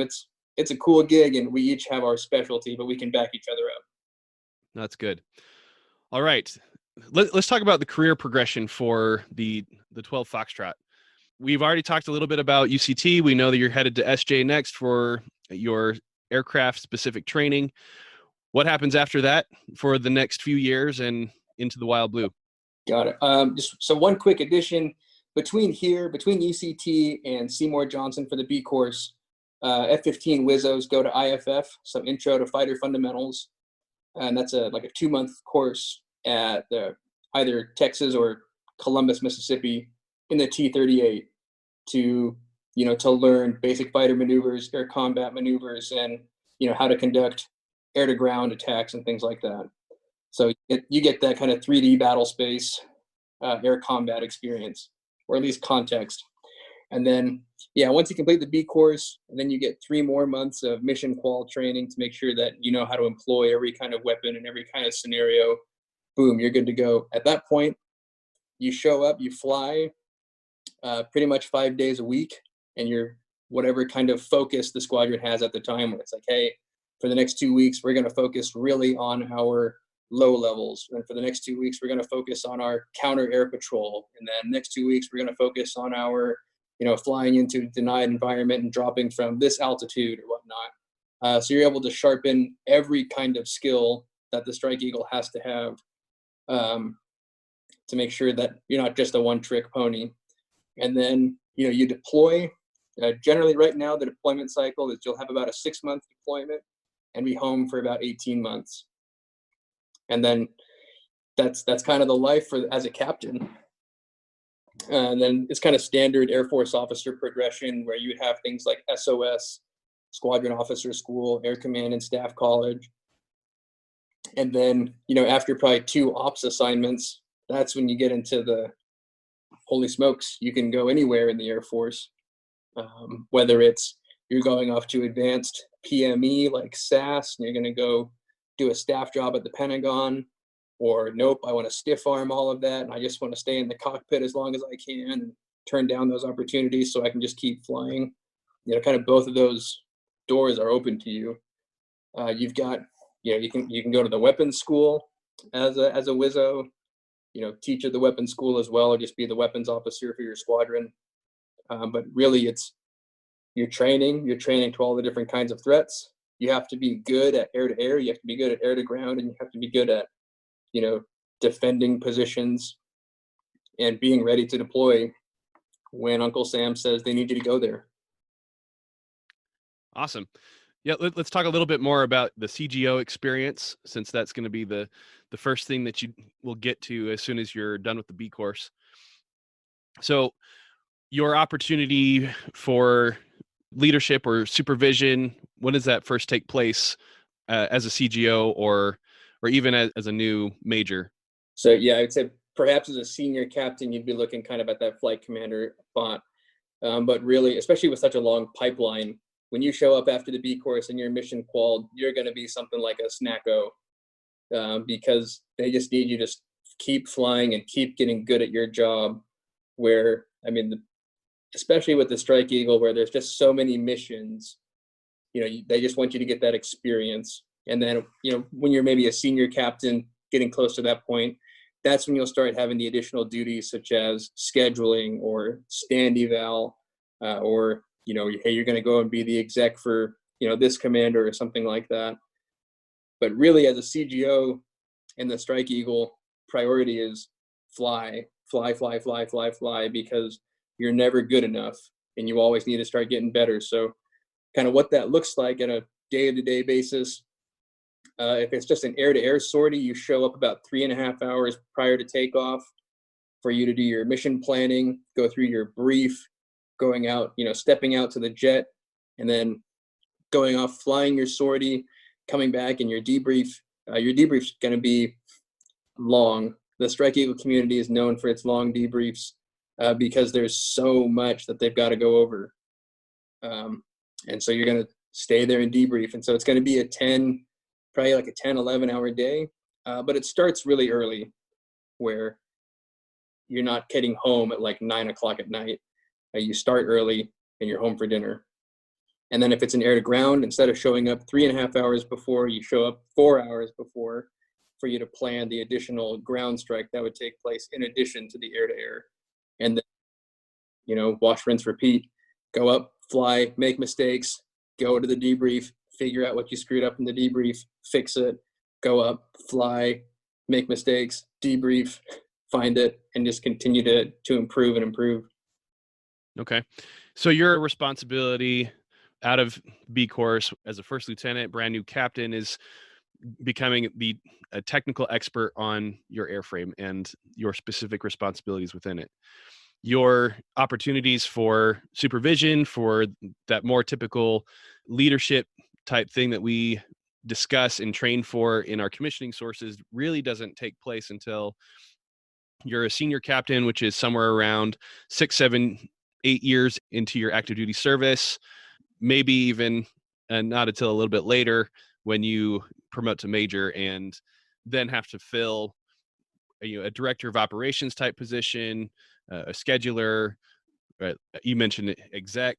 it's a cool gig, and we each have our specialty, but we can back each other up. That's good. All right. Let's talk about the career progression for the 12 Foxtrot. We've already talked a little bit about UCT. We know that you're headed to SJ next for your aircraft specific training. What happens after that for the next few years and into the Wild Blue? Got it. Just so one quick addition between UCT and Seymour Johnson for the B course, F-15 Wizzos go to IFF, so Intro to Fighter Fundamentals, and that's a 2-month course at either Texas or Columbus, Mississippi, in the T-38. to, to learn basic fighter maneuvers, air combat maneuvers, and, how to conduct air to ground attacks and things like that. So you get that kind of 3D battle space air combat experience, or at least context. And then, once you complete the B course, then you get 3 more months of mission qual training to make sure that you know how to employ every kind of weapon and every kind of scenario. Boom, you're good to go. At that point, you show up, you fly pretty much 5 days a week, and you're whatever kind of focus the squadron has at the time, where it's like, hey, for the next 2 weeks, we're going to focus really on our low levels. And for the next 2 weeks, we're going to focus on our counter air patrol. And then next 2 weeks, we're going to focus on our, flying into a denied environment and dropping from this altitude or whatnot. So you're able to sharpen every kind of skill that the Strike Eagle has to have to make sure that you're not just a one-trick pony. And then, you deploy. Generally, right now, the deployment cycle is you'll have about a 6-month deployment and be home for about 18 months. And then that's kind of the life as a captain. And then it's kind of standard Air Force officer progression, where you would have things like SOS, Squadron Officer School, Air Command and Staff College. And then, after probably 2 ops assignments, that's when you get into the holy smokes, you can go anywhere in the Air Force, whether it's you're going off to advanced PME like SAS, and you're going to go do a staff job at the Pentagon, or nope, I want to stiff arm all of that, and I just want to stay in the cockpit as long as I can and turn down those opportunities so I can just keep flying. Kind of both of those doors are open to you. You've got, you can go to the weapons school as a Wizzo, teach at the weapons school as well, or just be the weapons officer for your squadron. But really, you're training to all the different kinds of threats. You have to be good at air to air, you have to be good at air to ground, and you have to be good at, defending positions and being ready to deploy when Uncle Sam says they need you to go there. Awesome. Yeah, let's talk a little bit more about the CGO experience, since that's going to be the first thing that you will get to as soon as you're done with the B course. So your opportunity for leadership or supervision, when does that first take place as a CGO or even as a new major? So I'd say perhaps as a senior captain, you'd be looking kind of at that flight commander spot. But really, especially with such a long pipeline, when you show up after the B course and you're mission qualified, you're going to be something like a snacko, because they just need you to keep flying and keep getting good at your job. Where, especially with the Strike Eagle, where there's just so many missions, they just want you to get that experience. And then, when you're maybe a senior captain getting close to that point, that's when you'll start having the additional duties such as scheduling or stand eval, or, hey, you're going to go and be the exec for, this commander or something like that. But really, as a CGO in the Strike Eagle, priority is fly, because you're never good enough and you always need to start getting better. So kind of what that looks like on a day-to-day basis. If it's just an air-to-air sortie, you show up about 3.5 hours prior to takeoff for you to do your mission planning, go through your brief, going out, stepping out to the jet, and then going off, flying your sortie, coming back, and your debrief. Your debrief's going to be long. The Strike Eagle community is known for its long debriefs because there's so much that they've got to go over. And so you're going to stay there and debrief. And so it's going to be probably like a 10, 11 hour day. But it starts really early, where you're not getting home at like 9 o'clock at night. You start early and you're home for dinner. And then if it's an air to ground, instead of showing up 3.5 hours before, you show up 4 hours before for you to plan the additional ground strike that would take place in addition to the air to air. And then, wash, rinse, repeat, go up, fly, make mistakes, go to the debrief, figure out what you screwed up in the debrief, fix it, go up, fly, make mistakes, debrief, find it, and just continue to improve and improve. Okay. So your responsibility out of B course as a first lieutenant, brand new captain, is becoming a technical expert on your airframe and your specific responsibilities within it. your opportunities for supervision, for that more typical leadership type thing that we discuss and train for in our commissioning sources really doesn't take place until you're a senior captain, which is somewhere around 6, 7, 8 years into your active duty service, maybe even not until a little bit later when you promote to major and then have to fill a director of operations type position, a scheduler. You mentioned exec.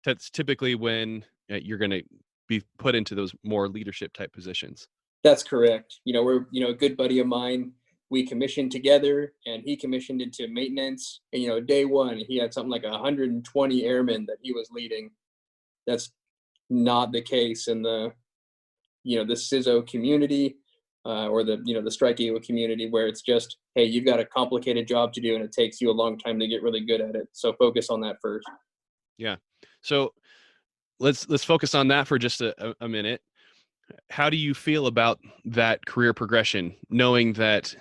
That's typically when you're going to be put into those more leadership type positions. That's correct. We're, a good buddy of mine. We commissioned together, and he commissioned into maintenance. And, day one, he had something like 120 airmen that he was leading. That's not the case in the CSO community or the Strike Eagle community, where it's just, hey, you've got a complicated job to do, and it takes you a long time to get really good at it. So focus on that first. Yeah. So let's focus on that for just a minute. How do you feel about that career progression, knowing that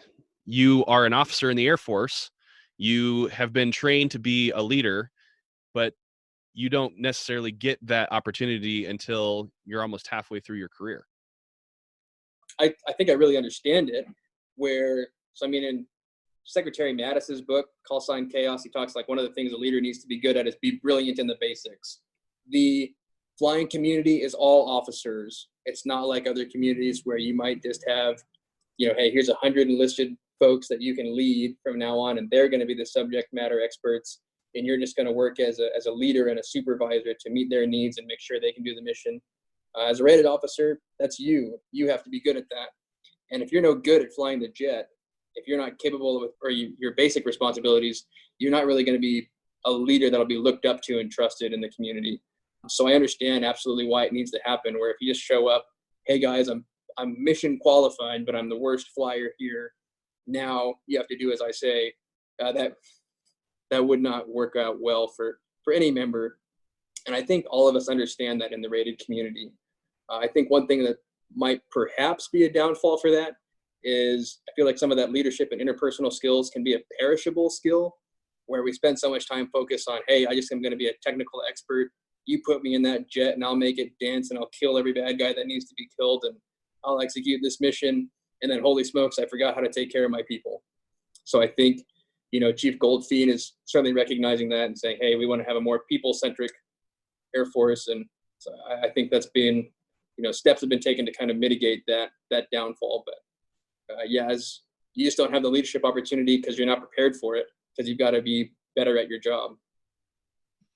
you are an officer in the Air Force, you have been trained to be a leader, but you don't necessarily get that opportunity until you're almost halfway through your career? I think I really understand it. In Secretary Mattis's book, Call Sign Chaos, he talks like one of the things a leader needs to be good at is be brilliant in the basics. The flying community is all officers. It's not like other communities where you might just have, hey, here's 100 enlisted folks that you can lead from now on, and they're going to be the subject matter experts, and you're just going to work as a leader and a supervisor to meet their needs and make sure they can do the mission. As a rated officer, that's you. You have to be good at that. And if you're no good at flying the jet, if you're not capable of, or your basic responsibilities, you're not really going to be a leader that'll be looked up to and trusted in the community. So I understand absolutely why it needs to happen, where if you just show up, hey guys, I'm mission qualified, but I'm the worst flyer here. Now you have to do as I say. That would not work out well for any member. And I think all of us understand that in the rated community. I think one thing that might perhaps be a downfall for that is I feel like some of that leadership and interpersonal skills can be a perishable skill, where we spend so much time focused on, hey, I just am going to be a technical expert. You put me in that jet and I'll make it dance and I'll kill every bad guy that needs to be killed and I'll execute this mission. And then holy smokes, I forgot how to take care of my people. So I think, Chief Goldfein is certainly recognizing that and saying, hey, we want to have a more people-centric Air Force. And so I think that's been, steps have been taken to kind of mitigate that downfall. But as you just don't have the leadership opportunity because you're not prepared for it, because you've got to be better at your job.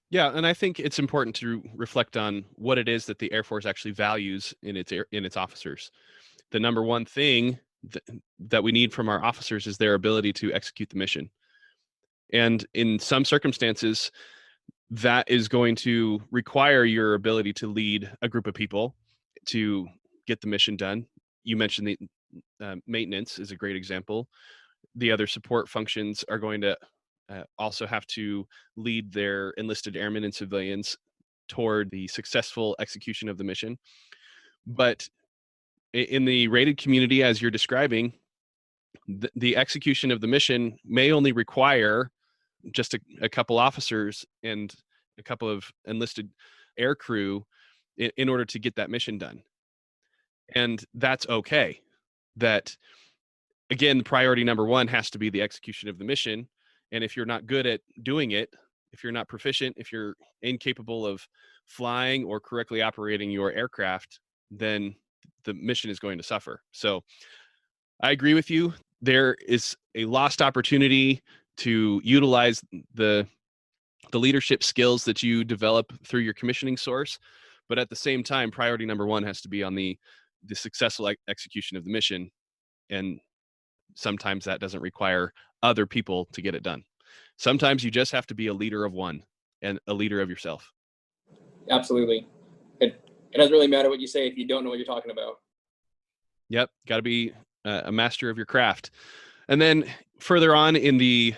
Yeah, and I think it's important to reflect on what it is that the Air Force actually values in its officers. The number one thing that we need from our officers is their ability to execute the mission. And in some circumstances, that is going to require your ability to lead a group of people to get the mission done. You mentioned the maintenance is a great example. The other support functions are going to also have to lead their enlisted airmen and civilians toward the successful execution of the mission. But in the rated community, as you're describing, the execution of the mission may only require just a couple officers and a couple of enlisted air crew in order to get that mission done. And that's okay. That, again, priority number one has to be the execution of the mission. And if you're not good at doing it, if you're not proficient, if you're incapable of flying or correctly operating your aircraft, then the mission is going to suffer. So I agree with you. There is a lost opportunity to utilize the leadership skills that you develop through your commissioning source. But at the same time, priority number one has to be on the successful execution of the mission. And sometimes that doesn't require other people to get it done. Sometimes you just have to be a leader of one and a leader of yourself. Absolutely. It doesn't really matter what you say if you don't know what you're talking about. Yep. Got to be a master of your craft. And then further on in the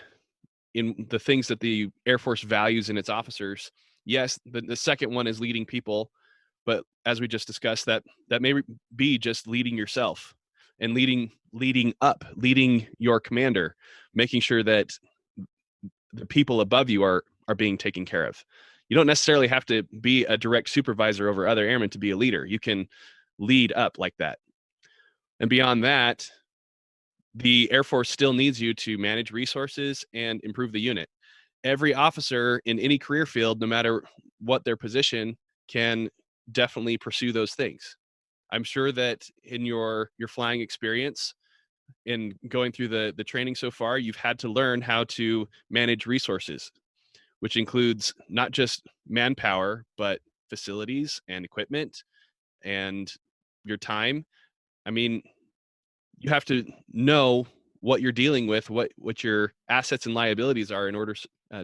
things that the Air Force values in its officers, yes, the second one is leading people. But as we just discussed, that may be just leading yourself and leading your commander, making sure that the people above you are being taken care of. You don't necessarily have to be a direct supervisor over other airmen to be a leader. You can lead up like that. And beyond that, the Air Force still needs you to manage resources and improve the unit. Every officer in any career field, no matter what their position, can definitely pursue those things. I'm sure that in your flying experience, in going through the training so far, you've had to learn how to manage resources, which includes not just manpower, but facilities and equipment and your time. I mean, you have to know what you're dealing with, what your assets and liabilities are in order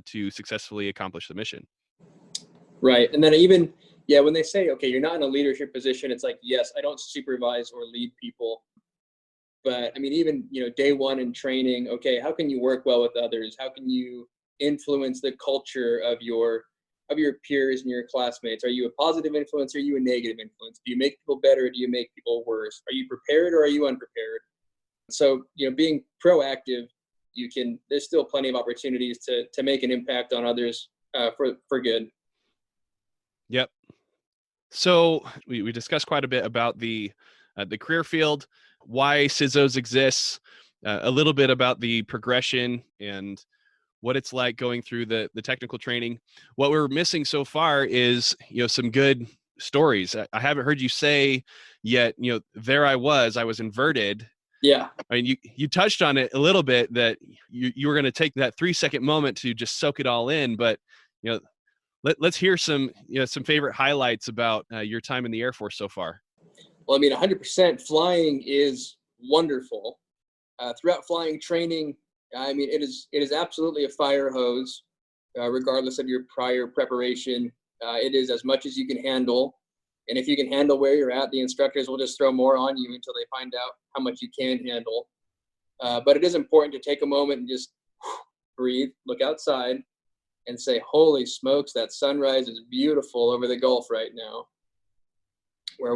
to successfully accomplish the mission. Right. And then even, yeah, when they say, okay, you're not in a leadership position, it's like, yes, I don't supervise or lead people. But I mean, even, day one in training, okay, how can you work well with others? How can you influence the culture of your peers and your classmates? Are you a positive influence? Or are you a negative influence? Do you make people better? Or do you make people worse? Are you prepared or are you unprepared? So, being proactive, there's still plenty of opportunities to make an impact on others for good. Yep. So we discussed quite a bit about the career field, why CSOs exists, a little bit about the progression and what it's like going through the technical training. What we're missing so far is, some good stories. I haven't heard you say yet, there I was inverted. Yeah. I mean, you touched on it a little bit, that you were going to take that 3-second moment to just soak it all in, but let's hear some favorite highlights about your time in the Air Force so far. Well, I mean, 100% flying is wonderful. Throughout flying training, I mean, it is absolutely a fire hose, regardless of your prior preparation. It is as much as you can handle. And if you can handle where you're at, the instructors will just throw more on you until they find out how much you can handle. But it is important to take a moment and just breathe, look outside, and say, holy smokes, that sunrise is beautiful over the Gulf right now. Where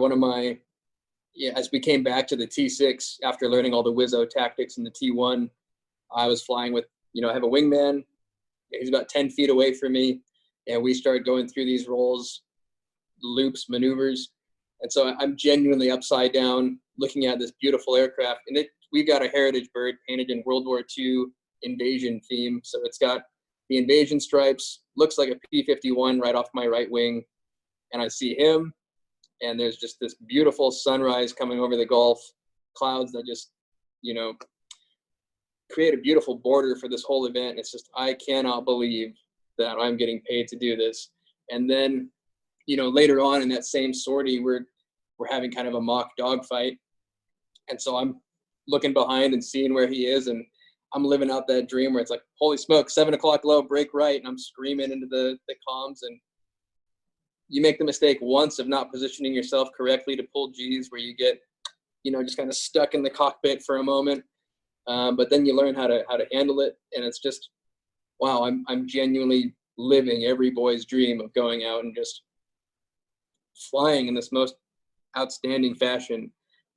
as we came back to the T6 after learning all the Wizzo tactics in the T1, I was flying with, I have a wingman. He's about 10 feet away from me. And we started going through these rolls, loops, maneuvers. And so I'm genuinely upside down looking at this beautiful aircraft. And we've got a heritage bird painted in World War II invasion theme. So it's got the invasion stripes, looks like a P-51 right off my right wing. And I see him, and there's just this beautiful sunrise coming over the Gulf, clouds that just, create a beautiful border for this whole event. It's just, I cannot believe that I'm getting paid to do this. And then, later on in that same sortie, we're having kind of a mock dogfight. And so I'm looking behind and seeing where he is, and I'm living out that dream where it's like, holy smoke, 7 o'clock low, break right. And I'm screaming into the comms, and you make the mistake once of not positioning yourself correctly to pull G's, where you get, just kind of stuck in the cockpit for a moment. But then you learn how to handle it. And it's just, wow, I'm genuinely living every boy's dream of going out and just flying in this most outstanding fashion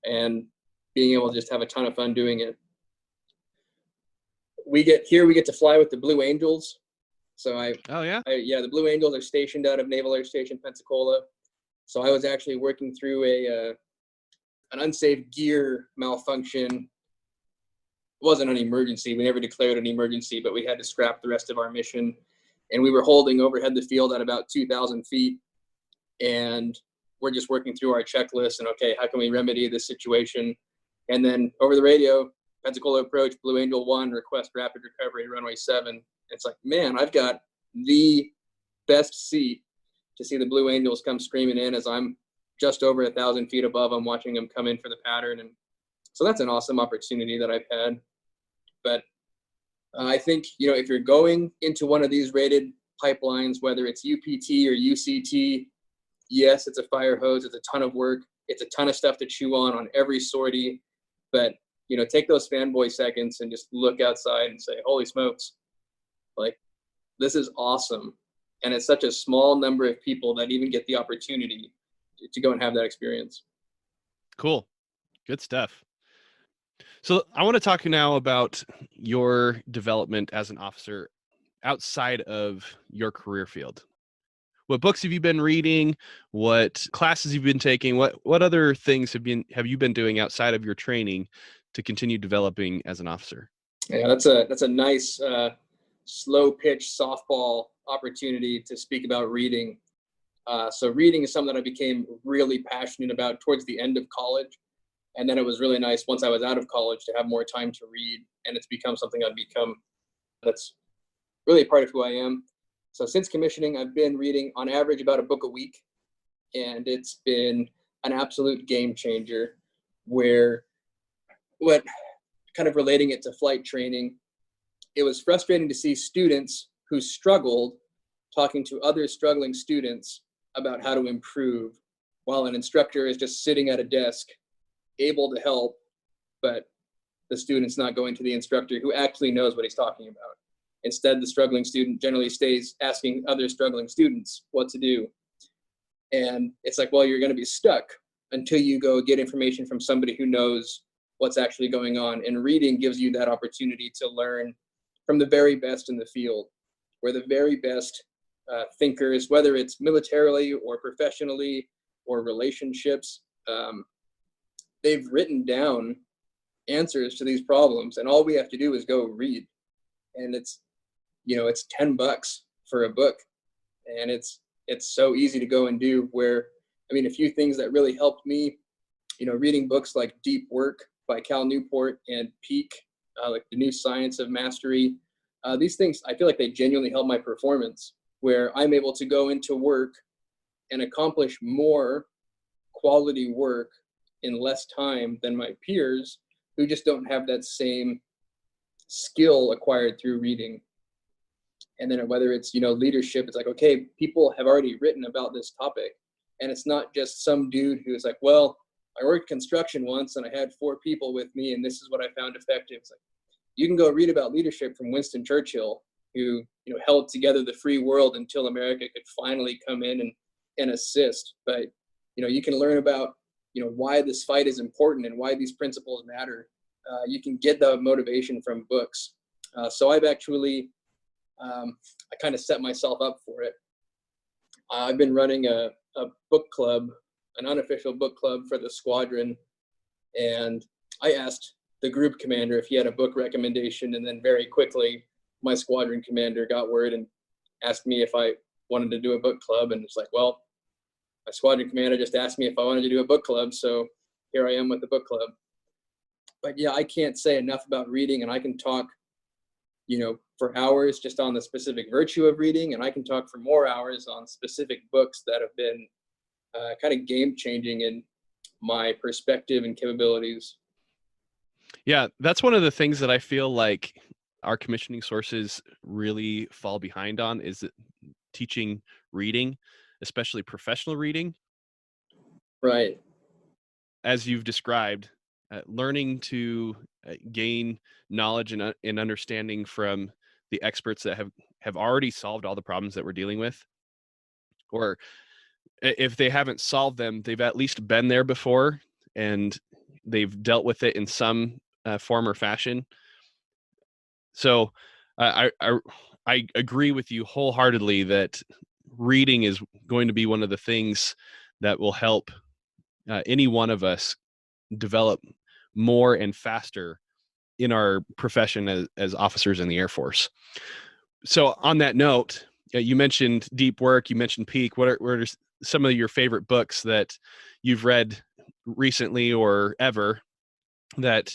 and being able to just have a ton of fun doing it. We get to fly with the Blue Angels. So the Blue Angels are stationed out of Naval Air Station Pensacola. So I was actually working through an unsafe gear malfunction. It wasn't an emergency. We never declared an emergency, but we had to scrap the rest of our mission. And we were holding overhead the field at about 2,000 feet. And we're just working through our checklist and, okay, how can we remedy this situation? And then over the radio, Pensacola approach, Blue Angel 1, request rapid recovery, runway 7. It's like, man, I've got the best seat to see the Blue Angels come screaming in as I'm just over 1,000 feet above them, watching them come in for the pattern. And so that's an awesome opportunity that I've had. But I think, if you're going into one of these rated pipelines, whether it's UPT or UCT, yes, it's a fire hose. It's a ton of work. It's a ton of stuff to chew on every sortie. But, take those fanboy seconds and just look outside and say, holy smokes, like, this is awesome. And it's such a small number of people that even get the opportunity to go and have that experience. Cool. Good stuff. So I want to talk now about your development as an officer outside of your career field? What books have you been reading? What classes you've been taking? What other things have you been doing outside of your training to continue developing as an officer? Yeah, that's a nice slow pitch softball opportunity to speak about reading. So reading is something that I became really passionate about towards the end of college. And then it was really nice once I was out of college to have more time to read. And it's become something that's really a part of who I am. So since commissioning, I've been reading on average about a book a week. And it's been an absolute game changer what kind of relating it to flight training, it was frustrating to see students who struggled talking to other struggling students about how to improve, while an instructor is just sitting at a desk, able to help, but the student's not going to the instructor who actually knows what he's talking about. Instead, the struggling student generally stays asking other struggling students what to do. And it's like, well, you're going to be stuck until you go get information from somebody who knows what's actually going on. And reading gives you that opportunity to learn from the very best in the field, where the very best thinkers, whether it's militarily or professionally or relationships, they've written down answers to these problems, and all we have to do is go read. And it's $10 for a book, and it's so easy to go and do. Where, I mean, a few things that really helped me, reading books like Deep Work by Cal Newport and Peak, like The New Science of Mastery. These things, I feel like they genuinely help my performance, where I'm able to go into work and accomplish more quality work in less time than my peers who just don't have that same skill acquired through reading. And then whether it's, leadership, it's like, okay, people have already written about this topic. And it's not just some dude who's like, well, I worked construction once and I had 4 people with me and this is what I found effective. It's like, you can go read about leadership from Winston Churchill, who, held together the free world until America could finally come in and assist. But, you can learn about, why this fight is important and why these principles matter. You can get the motivation from books. So I've actually, I kind of set myself up for it. I've been running a book club, an unofficial book club for the squadron. And I asked the group commander if he had a book recommendation. And then very quickly, my squadron commander got word and asked me if I wanted to do a book club. And it's like, well, my squadron commander just asked me if I wanted to do a book club. So here I am with the book club. But yeah, I can't say enough about reading, and I can talk, for hours just on the specific virtue of reading. And I can talk for more hours on specific books that have been kind of game changing in my perspective and capabilities. Yeah, that's one of the things that I feel like our commissioning sources really fall behind on, is teaching reading, especially professional reading. Right. As you've described, learning to gain knowledge and understanding from the experts that have already solved all the problems that we're dealing with, or if they haven't solved them, they've at least been there before and they've dealt with it in some form or fashion. So I agree with you wholeheartedly that reading is going to be one of the things that will help any one of us develop more and faster in our profession as officers in the Air Force. So on that note, you mentioned Deep Work, you mentioned Peak. What are some of your favorite books that you've read recently or ever that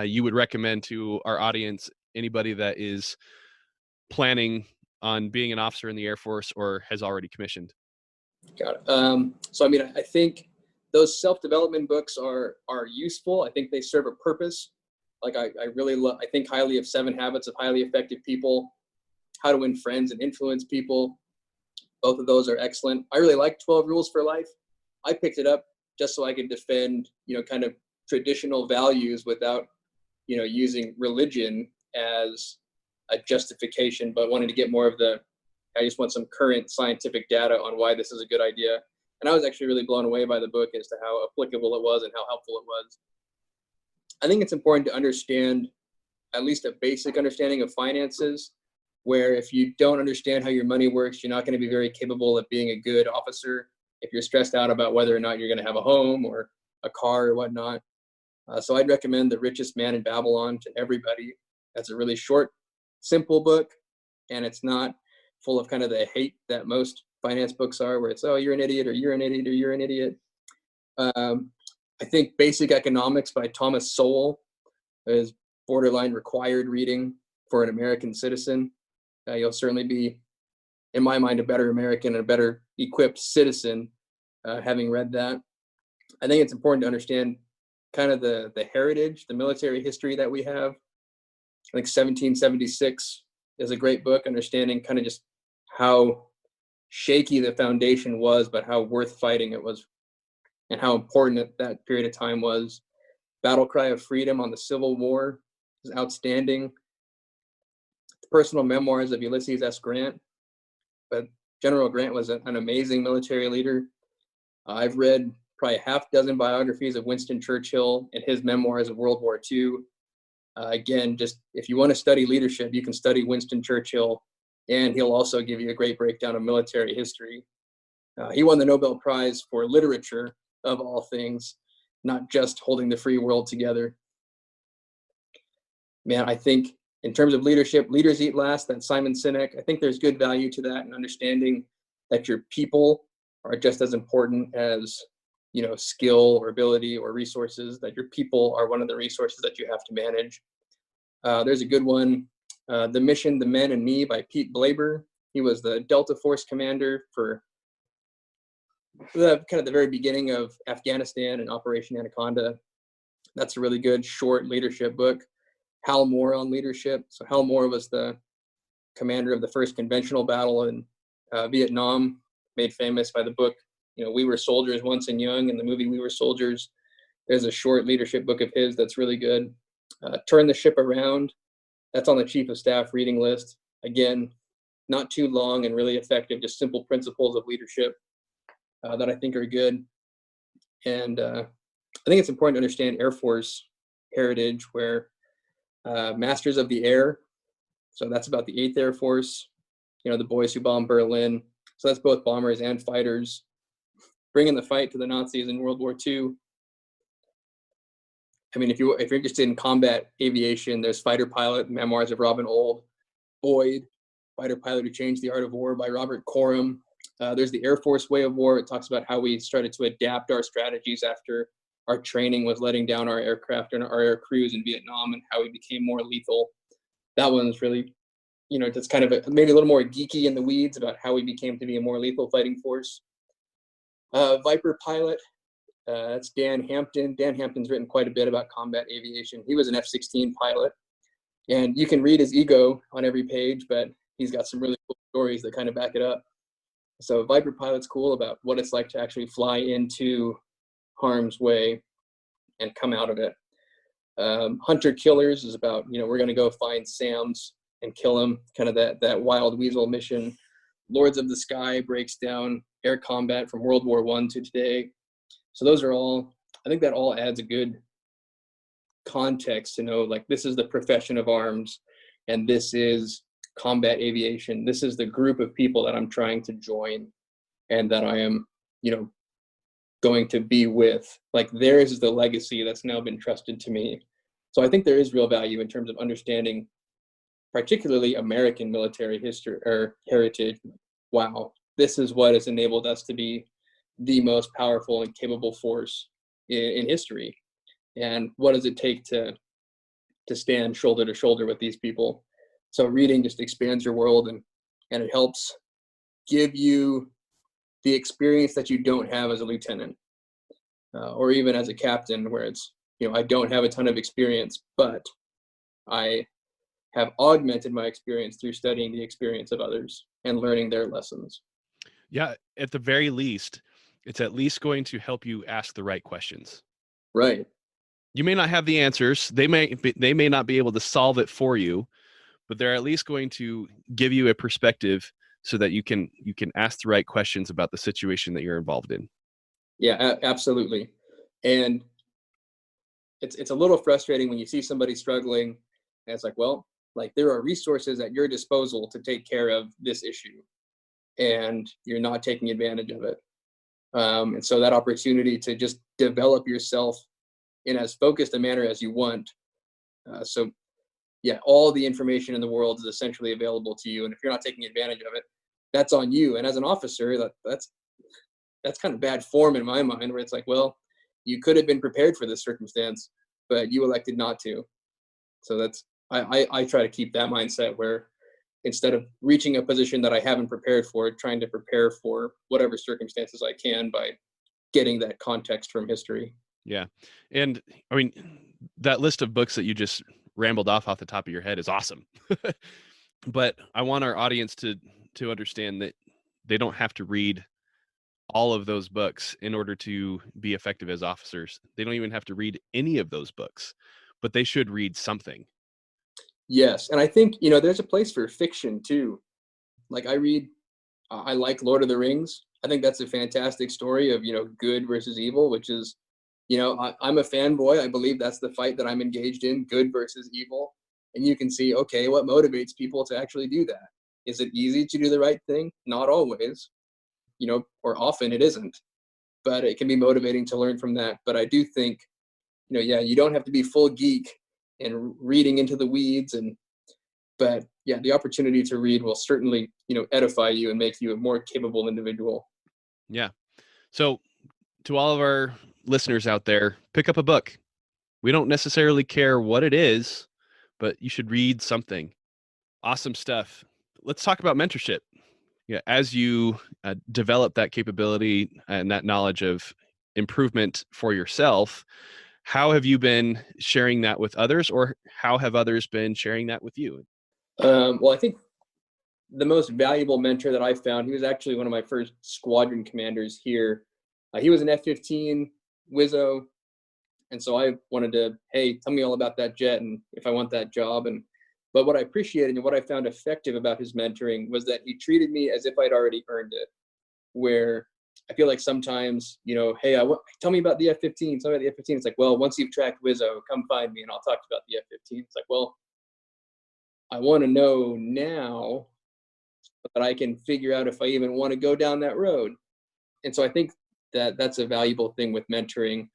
you would recommend to our audience, anybody that is planning on being an officer in the Air Force or has already commissioned? Got it. So, I mean, I think those self-development books are useful. I think they serve a purpose. Like I really I think highly of 7 Habits of Highly Effective People, How to Win Friends and Influence People. Both of those are excellent. I really like 12 Rules for Life. I picked it up just so I could defend, kind of traditional values without, using religion as a justification, but wanting to get more of I just want some current scientific data on why this is a good idea. And I was actually really blown away by the book as to how applicable it was and how helpful it was. I think it's important to understand at least a basic understanding of finances. where if you don't understand how your money works, you're not going to be very capable of being a good officer. If you're stressed out about whether or not you're going to have a home or a car or whatnot. So I'd recommend The Richest Man in Babylon to everybody. That's a really short, simple book, and it's not full of kind of the hate that most finance books are, where it's, oh, you're an idiot, or you're an idiot, or you're an idiot. I think Basic Economics by Thomas Sowell is borderline required reading for an American citizen. You'll certainly be, in my mind, a better American and a better equipped citizen having read that. I think it's important to understand kind of the heritage, the military history that we have. I think 1776 is a great book, understanding kind of just how shaky the foundation was, but how worth fighting it was and how important that period of time was. Battle Cry of Freedom on the Civil War is outstanding. The Personal Memoirs of Ulysses S. Grant. But General Grant was an amazing military leader. I've read probably a half dozen biographies of Winston Churchill and his memoirs of World War II. Again, just if you want to study leadership, you can study Winston Churchill, and he'll also give you a great breakdown of military history. He won the Nobel Prize for literature, of all things, not just holding the free world together. Man, I think in terms of leadership, Leaders Eat Last, that Simon Sinek, I think there's good value to that, and understanding that your people are just as important as, you know, skill or ability or resources, that your people are one of the resources that you have to manage. There's a good one, The Mission, the Men, and Me by Pete Blaber. He was the Delta Force commander for kind of the very beginning of Afghanistan and Operation Anaconda. That's a really good short leadership book. Hal Moore on leadership. So Hal Moore was the commander of the first conventional battle in Vietnam, made famous by the book, you know, We Were Soldiers Once and Young, and the movie We Were Soldiers. There's a short leadership book of his that's really good. Turn the Ship Around. That's on the Chief of Staff reading list. Again, not too long and really effective, just simple principles of leadership that I think are good. And I think it's important to understand Air Force heritage, where Masters of the Air, so that's about the 8th Air Force, you know, the boys who bombed Berlin. So that's both bombers and fighters, bringing the fight to the Nazis in World War II. I mean, if you're interested in combat aviation, there's Fighter Pilot, Memoirs of Robin Ould. Boyd, Fighter Pilot Who Changed the Art of War by Robert Coram. There's the Air Force Way of War. It talks about how we started to adapt our strategies after our training was letting down our aircraft and our air crews in Vietnam, and how we became more lethal. That one's really, you know, that's kind of maybe a little more geeky in the weeds about how we became to be a more lethal fighting force. Viper Pilot, that's Dan Hampton. Dan Hampton's written quite a bit about combat aviation. He was an F-16 pilot, and you can read his ego on every page, but he's got some really cool stories that kind of back it up. So Viper Pilot's cool about what it's like to actually fly into harm's way and come out of it. Hunter Killers is about, you know, we're going to go find Sam's and kill him, kind of that wild weasel mission. Lords of the Sky breaks down air combat from World War I to today. So those are all, I think that all adds a good context to know, like, this is the profession of arms, and this is combat aviation. This is the group of people that I'm trying to join, and that I am, you know, going to be with. Like, theirs is the legacy that's now been trusted to me. So I think there is real value in terms of understanding, particularly American military history or heritage. Wow, this is what has enabled us to be the most powerful and capable force in history. And what does it take to stand shoulder to shoulder with these people? So reading just expands your world, and it helps give you the experience that you don't have as a lieutenant, or even as a captain, where it's, you know, I don't have a ton of experience, but I have augmented my experience through studying the experience of others and learning their lessons. Yeah, at the very least, it's at least going to help you ask the right questions. Right. You may not have the answers. They may not be able to solve it for you, but they're at least going to give you a perspective so that you can ask the right questions about the situation that you're involved in. Yeah, absolutely. And it's a little frustrating when you see somebody struggling, and it's like, well, Like, there are resources at your disposal to take care of this issue, and you're not taking advantage of it. And so that opportunity to just develop yourself in as focused a manner as you want. So yeah, all the information in the world is essentially available to you. And if you're not taking advantage of it, that's on you. And as an officer, that's kind of bad form in my mind, where it's like, well, you could have been prepared for this circumstance, but you elected not to. So that's, I try to keep that mindset where instead of reaching a position that I haven't prepared for, trying to prepare for whatever circumstances I can by getting that context from history. Yeah. And I mean, that list of books that you just rambled off the top of your head is awesome. But I want our audience to understand that they don't have to read all of those books in order to be effective as officers. They don't even have to read any of those books, but they should read something. Yes. And I think, there's a place for fiction too. Like, I like Lord of the Rings. I think that's a fantastic story of, good versus evil, which is, I'm a fanboy. I believe that's the fight that I'm engaged in, good versus evil. And you can see, okay, what motivates people to actually do that? Is it easy to do the right thing? Not always, or often it isn't, but it can be motivating to learn from that. But I do think, you don't have to be full geek and reading into the weeds, but yeah, the opportunity to read will certainly, edify you and make you a more capable individual. Yeah. So to all of our listeners out there, pick up a book. We don't necessarily care what it is, but you should read something. Awesome stuff. Let's talk about mentorship. Yeah, as you develop that capability and that knowledge of improvement for yourself, how have you been sharing that with others, or how have others been sharing that with you? Well, I think the most valuable mentor that I found, he was actually one of my first squadron commanders here. He was an F-15 Wizzo. And so I wanted to, hey, tell me all about that jet and if I want that job. But what I appreciated and what I found effective about his mentoring was that he treated me as if I'd already earned it. Where I feel like sometimes, hey, tell me about the F-15, tell me about the F-15. It's like, well, once you've tracked Wizzo, come find me and I'll talk about the F-15. It's like, well, I want to know now so that I can figure out if I even want to go down that road. And so I think that that's a valuable thing with mentoring,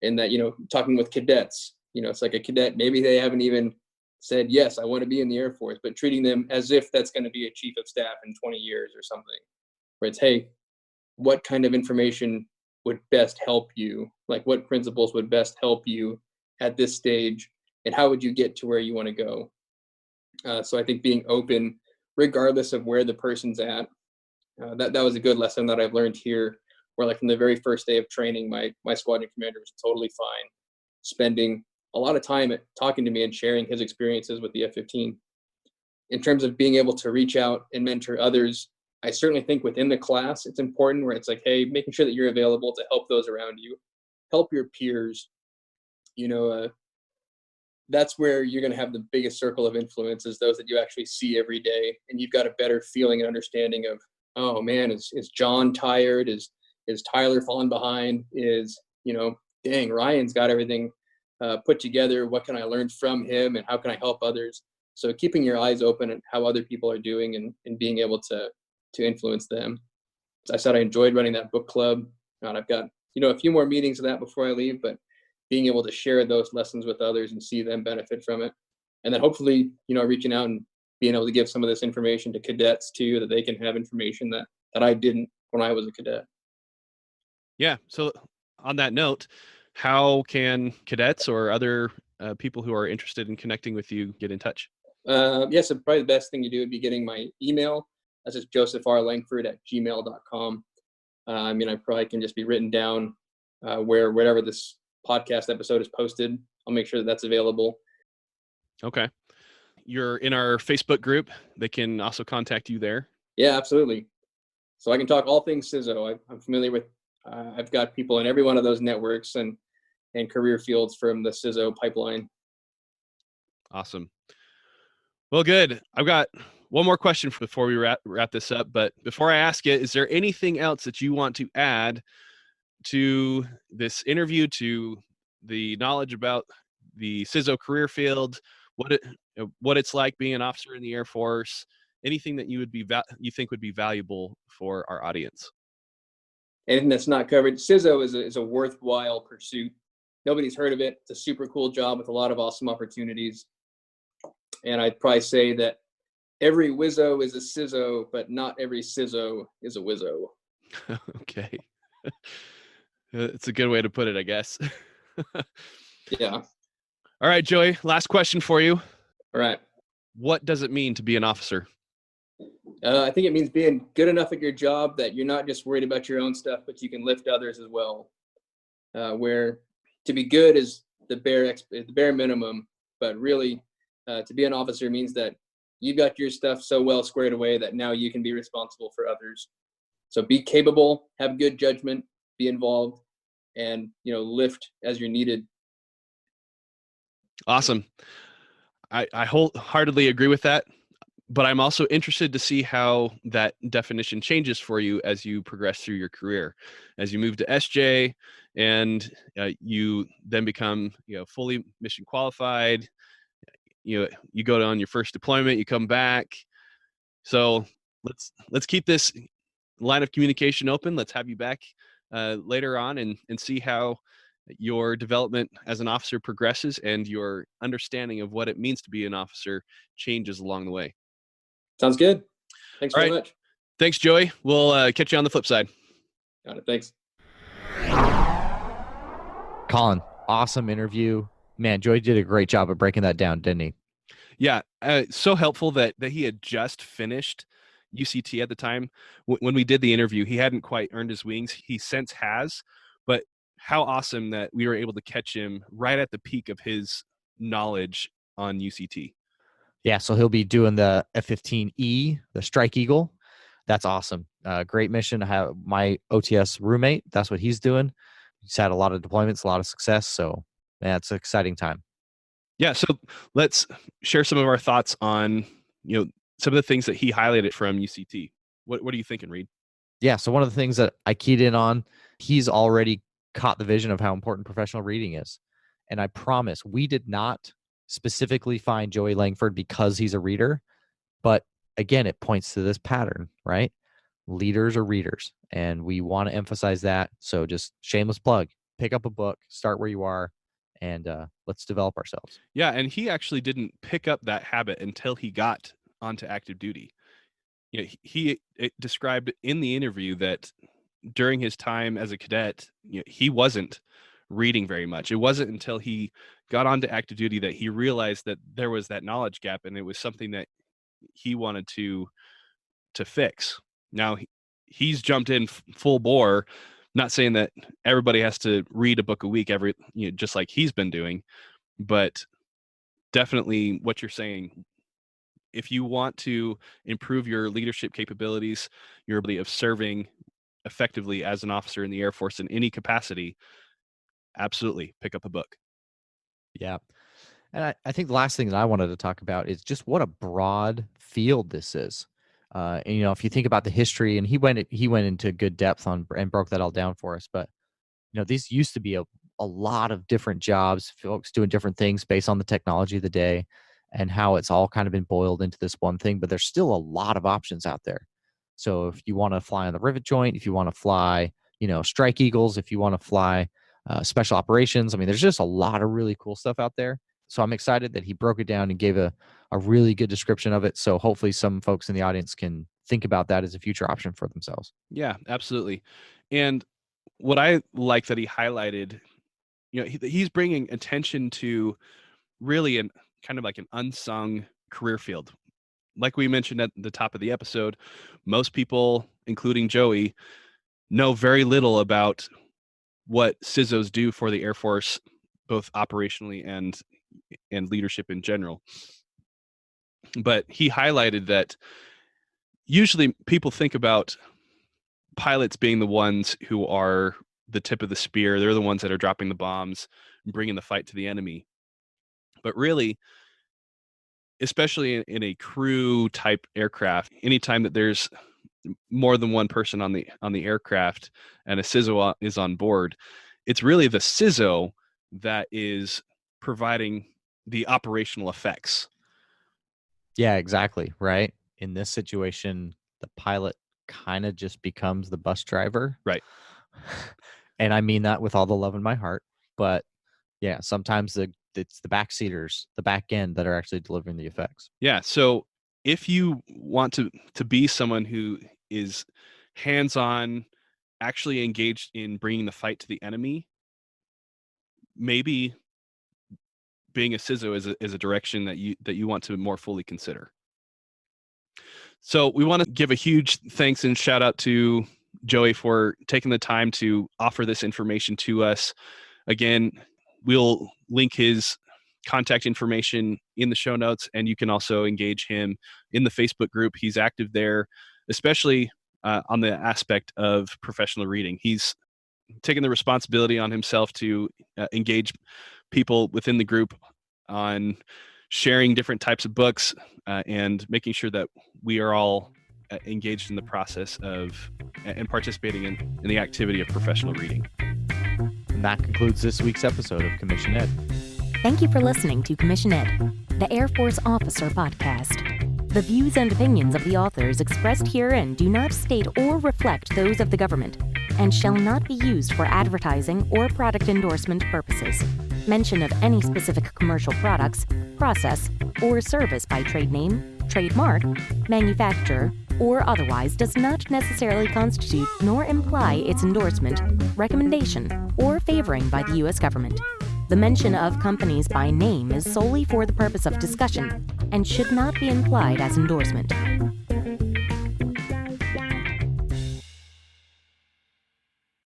in that, talking with cadets, it's like a cadet, maybe they haven't even said, yes, I want to be in the Air Force, but treating them as if that's going to be a chief of staff in 20 years or something, where it's, hey, what kind of information would best help you? Like, what principles would best help you at this stage? And how would you get to where you want to go? So I think being open, regardless of where the person's at, that was a good lesson that I've learned here, where like from the very first day of training, my squadron commander was totally fine spending a lot of time talking to me and sharing his experiences with the F-15. In terms of being able to reach out and mentor others, I certainly think within the class, it's important, where it's like, hey, making sure that you're available to help those around you, help your peers. That's where you're going to have the biggest circle of influence, is those that you actually see every day. And you've got a better feeling and understanding of, oh man, is John tired? Is Tyler falling behind? Dang, Ryan's got everything put together. What can I learn from him, and how can I help others? So keeping your eyes open at how other people are doing, and being able to influence them. As I said, I enjoyed running that book club, and I've got a few more meetings of that before I leave, but being able to share those lessons with others and see them benefit from it, and then hopefully reaching out and being able to give some of this information to cadets too, that they can have information that I didn't when I was a cadet. Yeah. So on that note, how can cadets or other people who are interested in connecting with you get in touch? So probably the best thing to do would be getting my email. That's just josephrlangford@gmail.com. I probably can just be written down wherever this podcast episode is posted. I'll make sure that that's available. Okay. You're in our Facebook group. They can also contact you there. Yeah, absolutely. So I can talk all things CSO. I'm familiar with, I've got people in every one of those networks and career fields from the CSO pipeline. Awesome. Well, good. I've got one more question before we wrap this up. But before I ask it, is there anything else that you want to add to this interview, to the knowledge about the CSO career field? what it's like being an officer in the Air Force, anything that you think would be valuable for our audience. Anything that's not covered. CSO is a worthwhile pursuit. Nobody's heard of it. It's a super cool job with a lot of awesome opportunities. And I'd probably say that every Wizzo is a CSO, but not every CSO is a Wizzo. Okay. It's a good way to put it, I guess. Yeah. All right, Joey, last question for you. All right. What does it mean to be an officer? I think it means being good enough at your job that you're not just worried about your own stuff, but you can lift others as well. Where to be good is the bare minimum, but really to be an officer means that you've got your stuff so well squared away that now you can be responsible for others. So be capable, have good judgment, be involved, and lift as you're needed. Awesome. I wholeheartedly agree with that, but I'm also interested to see how that definition changes for you as you progress through your career, as you move to SJ, and you then become fully mission qualified. You go on your first deployment, you come back. So let's keep this line of communication open. Let's have you back later on and see how your development as an officer progresses and your understanding of what it means to be an officer changes along the way. Sounds good. Thanks very much. Thanks, Joey. We'll catch you on the flip side. Got it. Thanks. Colin, awesome interview. Man, Joey did a great job of breaking that down, didn't he? Yeah, so helpful that he had just finished UCT at the time. When we did the interview, he hadn't quite earned his wings. He since has, but how awesome that we were able to catch him right at the peak of his knowledge on UCT. Yeah, so he'll be doing the F-15E, the Strike Eagle. That's awesome. Great mission. I have my OTS roommate. That's what he's doing. He's had a lot of deployments, a lot of success. So, man, it's an exciting time. Yeah, so let's share some of our thoughts on, some of the things that he highlighted from UCT. What are you thinking, Reed? Yeah, so one of the things that I keyed in on, he's already caught the vision of how important professional reading is. And I promise we did not specifically find Joey Langford because he's a reader. But again, it points to this pattern, right? Leaders are readers, and we want to emphasize that. So just shameless plug, pick up a book, start where you are, and let's develop ourselves. Yeah, and he actually didn't pick up that habit until he got onto active duty. He described in the interview that during his time as a cadet, he wasn't reading very much. It wasn't until he got onto active duty that he realized that there was that knowledge gap, and it was something that he wanted to fix. Now he's jumped in full bore. Not saying that everybody has to read a book a week just like he's been doing, but definitely what you're saying. If you want to improve your leadership capabilities, your ability of serving effectively as an officer in the Air Force in any capacity, absolutely pick up a book. Yeah. And I think the last thing that I wanted to talk about is just what a broad field this is. And, if you think about the history, and he went into good depth on and broke that all down for us. But, these used to be a lot of different jobs, folks doing different things based on the technology of the day, and how it's all kind of been boiled into this one thing. But there's still a lot of options out there. So if you want to fly on the rivet joint, if you want to fly, Strike Eagles, if you want to fly special operations, there's just a lot of really cool stuff out there. So I'm excited that he broke it down and gave a really good description of it. So hopefully some folks in the audience can think about that as a future option for themselves. Yeah, absolutely. And what I like that he highlighted, he's bringing attention to really kind of like an unsung career field. Like we mentioned at the top of the episode, most people, including Joey, know very little about what CSOs do for the Air Force, both operationally and leadership in general. But he highlighted that usually people think about pilots being the ones who are the tip of the spear. They're the ones that are dropping the bombs and bringing the fight to the enemy. But really, especially in a crew type aircraft, anytime that there's more than one person on the aircraft and a CSO is on board, it's really the CSO that is providing the operational effects. Yeah, exactly. Right. In this situation, the pilot kind of just becomes the bus driver. Right. And I mean that with all the love in my heart. But yeah, sometimes it's the backseaters, the back end that are actually delivering the effects. Yeah. So if you want to be someone who is hands-on, actually engaged in bringing the fight to the enemy, maybe being a CSO is a direction that you want to more fully consider. So we want to give a huge thanks and shout out to Joey for taking the time to offer this information to us. Again, we'll link his contact information in the show notes, and you can also engage him in the Facebook group. He's active there, especially on the aspect of professional reading. He's taken the responsibility on himself to engage people within the group on sharing different types of books and making sure that we are all engaged in the process of and participating in the activity of professional reading. And that concludes this week's episode of Commission Ed. Thank you for listening to Commission Ed, the Air Force Officer Podcast. The views and opinions of the authors expressed herein do not state or reflect those of the government and shall not be used for advertising or product endorsement purposes. Mention of any specific commercial products, process, or service by trade name, trademark, manufacturer, or otherwise does not necessarily constitute nor imply its endorsement, recommendation, or favoring by the U.S. government. The mention of companies by name is solely for the purpose of discussion and should not be implied as endorsement.